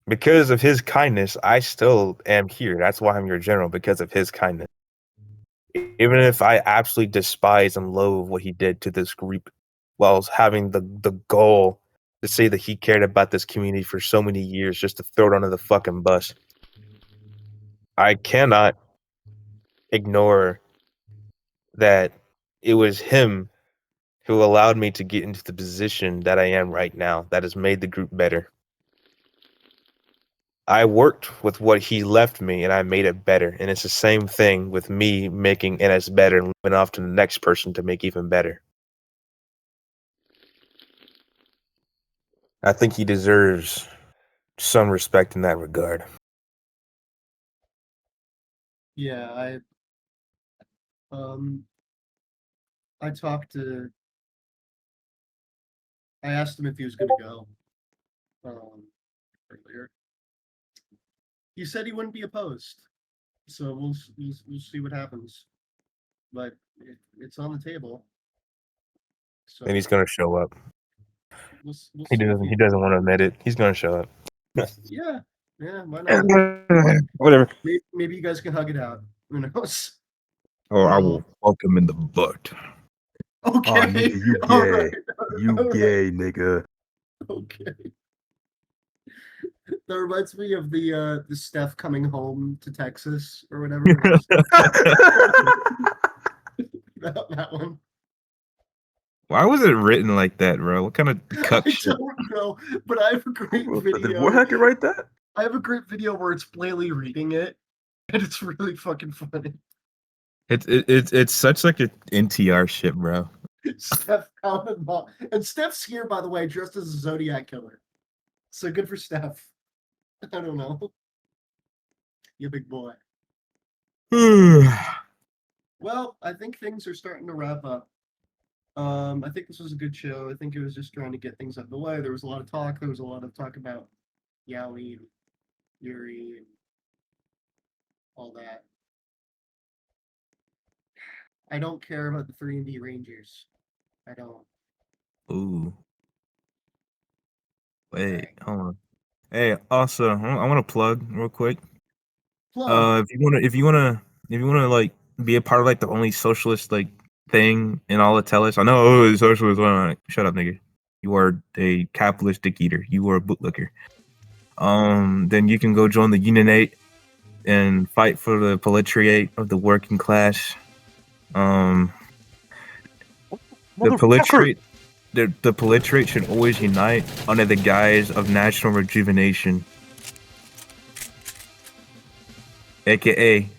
Because of his kindness, I still am here. That's why I'm your general, because of his kindness. Even if I absolutely despise and loathe what he did to this group, while having the goal to say that he cared about this community for so many years just to throw it under the fucking bus, I cannot ignore that it was him who allowed me to get into the position that I am right now, that has made the group better. I worked with what he left me and I made it better. And it's the same thing with me making NS better and moving off to the next person to make even better. I think he deserves some respect in that regard. Yeah, I talked to. I asked him if he was going to go. Earlier. He said he wouldn't be opposed, so we'll see what happens. But it's on the table. So And he's gonna show up. we'll He see if doesn't want to admit it. He's gonna show up. Yeah, why not? Whatever. Maybe you guys can hug it out. Who knows? Or I will fuck him in the butt. Okay. Oh, nigga, you All gay. right, You all right. gay, nigga. Okay. That reminds me of the Steph coming home to Texas or whatever it is. that one. Why was it written like that, bro? What kind of I cuck shit? don't know, but I have a great Did video. Warhacker write that? I have a great video where it's Blaley reading it, and it's really fucking funny. It's such like a NTR shit, bro. Steph out and mom. And Steph's here, by the way, dressed as a Zodiac killer. So good for Steph. I don't know. You big boy. Well, I think things are starting to wrap up. I think this was a good show. I think it was just trying to get things out of the way. There was a lot of talk. There was a lot of talk about Yowie and Yuri and all that. I don't care about the 3D Rangers. I don't. Ooh. Wait, hold on. Hey, also, I want to plug real quick. Plug. If you wanna like be a part of like the only socialist like thing in all of Tellus, I know, oh, socialist. Shut up, nigga. You are a capitalist dick eater. You are a bootlicker. Then you can go join the Union 8 and fight for the proletariat of the working class. The proletariat, the proletariat should always unite under the guise of national rejuvenation, aka.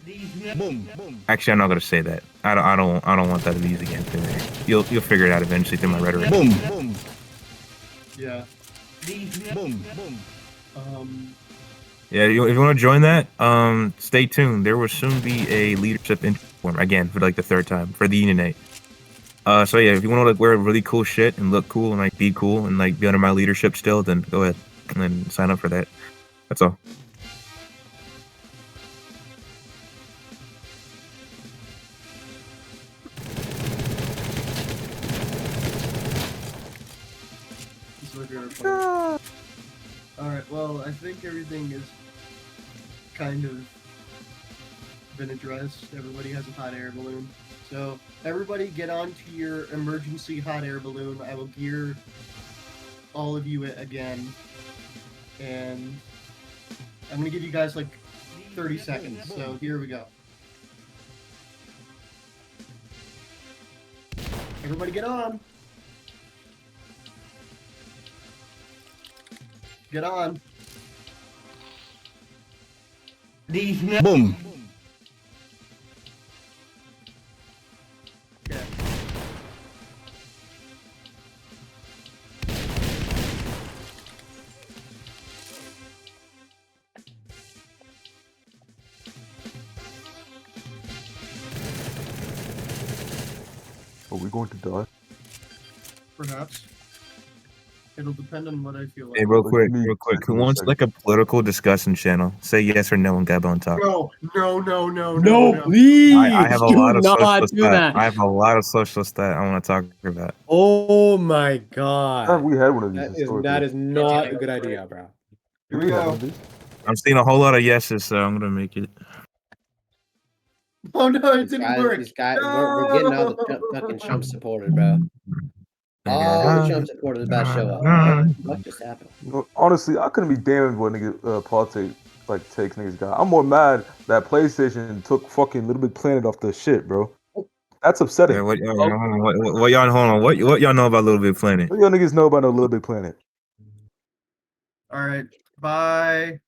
Actually, I'm not gonna say that. I don't want that to be used against me. You'll figure it out eventually through my rhetoric. Yeah. Yeah, if you want to join that, stay tuned. There will soon be a leadership inform again for like the third time for the Union 8. So yeah, if you want to like wear really cool shit and look cool and like be cool and like be under my leadership still, then go ahead and then sign up for that. That's all. Alright, well, I think everything is kind of been addressed. Everybody has a hot air balloon. So, everybody get onto your emergency hot air balloon. I will gear all of you it again. And I'm going to give you guys like 30 seconds. So, here we go. Everybody get on. Get on. Boom. Okay. Are we going to die? Perhaps. It'll depend on what I feel like. Hey, real quick. Me, Who wants like a political discussion channel? Say yes or no and Gabo and talk. No, Please I have a do lot of not socialist do that. that. I have a lot of socialist that I want to talk about. Oh my Have god. we had one of these That historically? is not a good idea, bro. Here we We had go. one of these? I'm seeing a whole lot of yeses, so I'm gonna make it. Oh no, it These didn't guys, work. we're getting all the fucking Trump supporters, bro. All the Trump supporters about to show up. What just happened? No, honestly, I couldn't be damned what nigga politics like takes niggas got. I'm more mad that PlayStation took fucking Little Big Planet off the shit, bro. That's upsetting. Yeah, what y'all hold on? What y'all know about Little Big Planet? What y'all niggas know about no Little Big Planet? All right. Bye.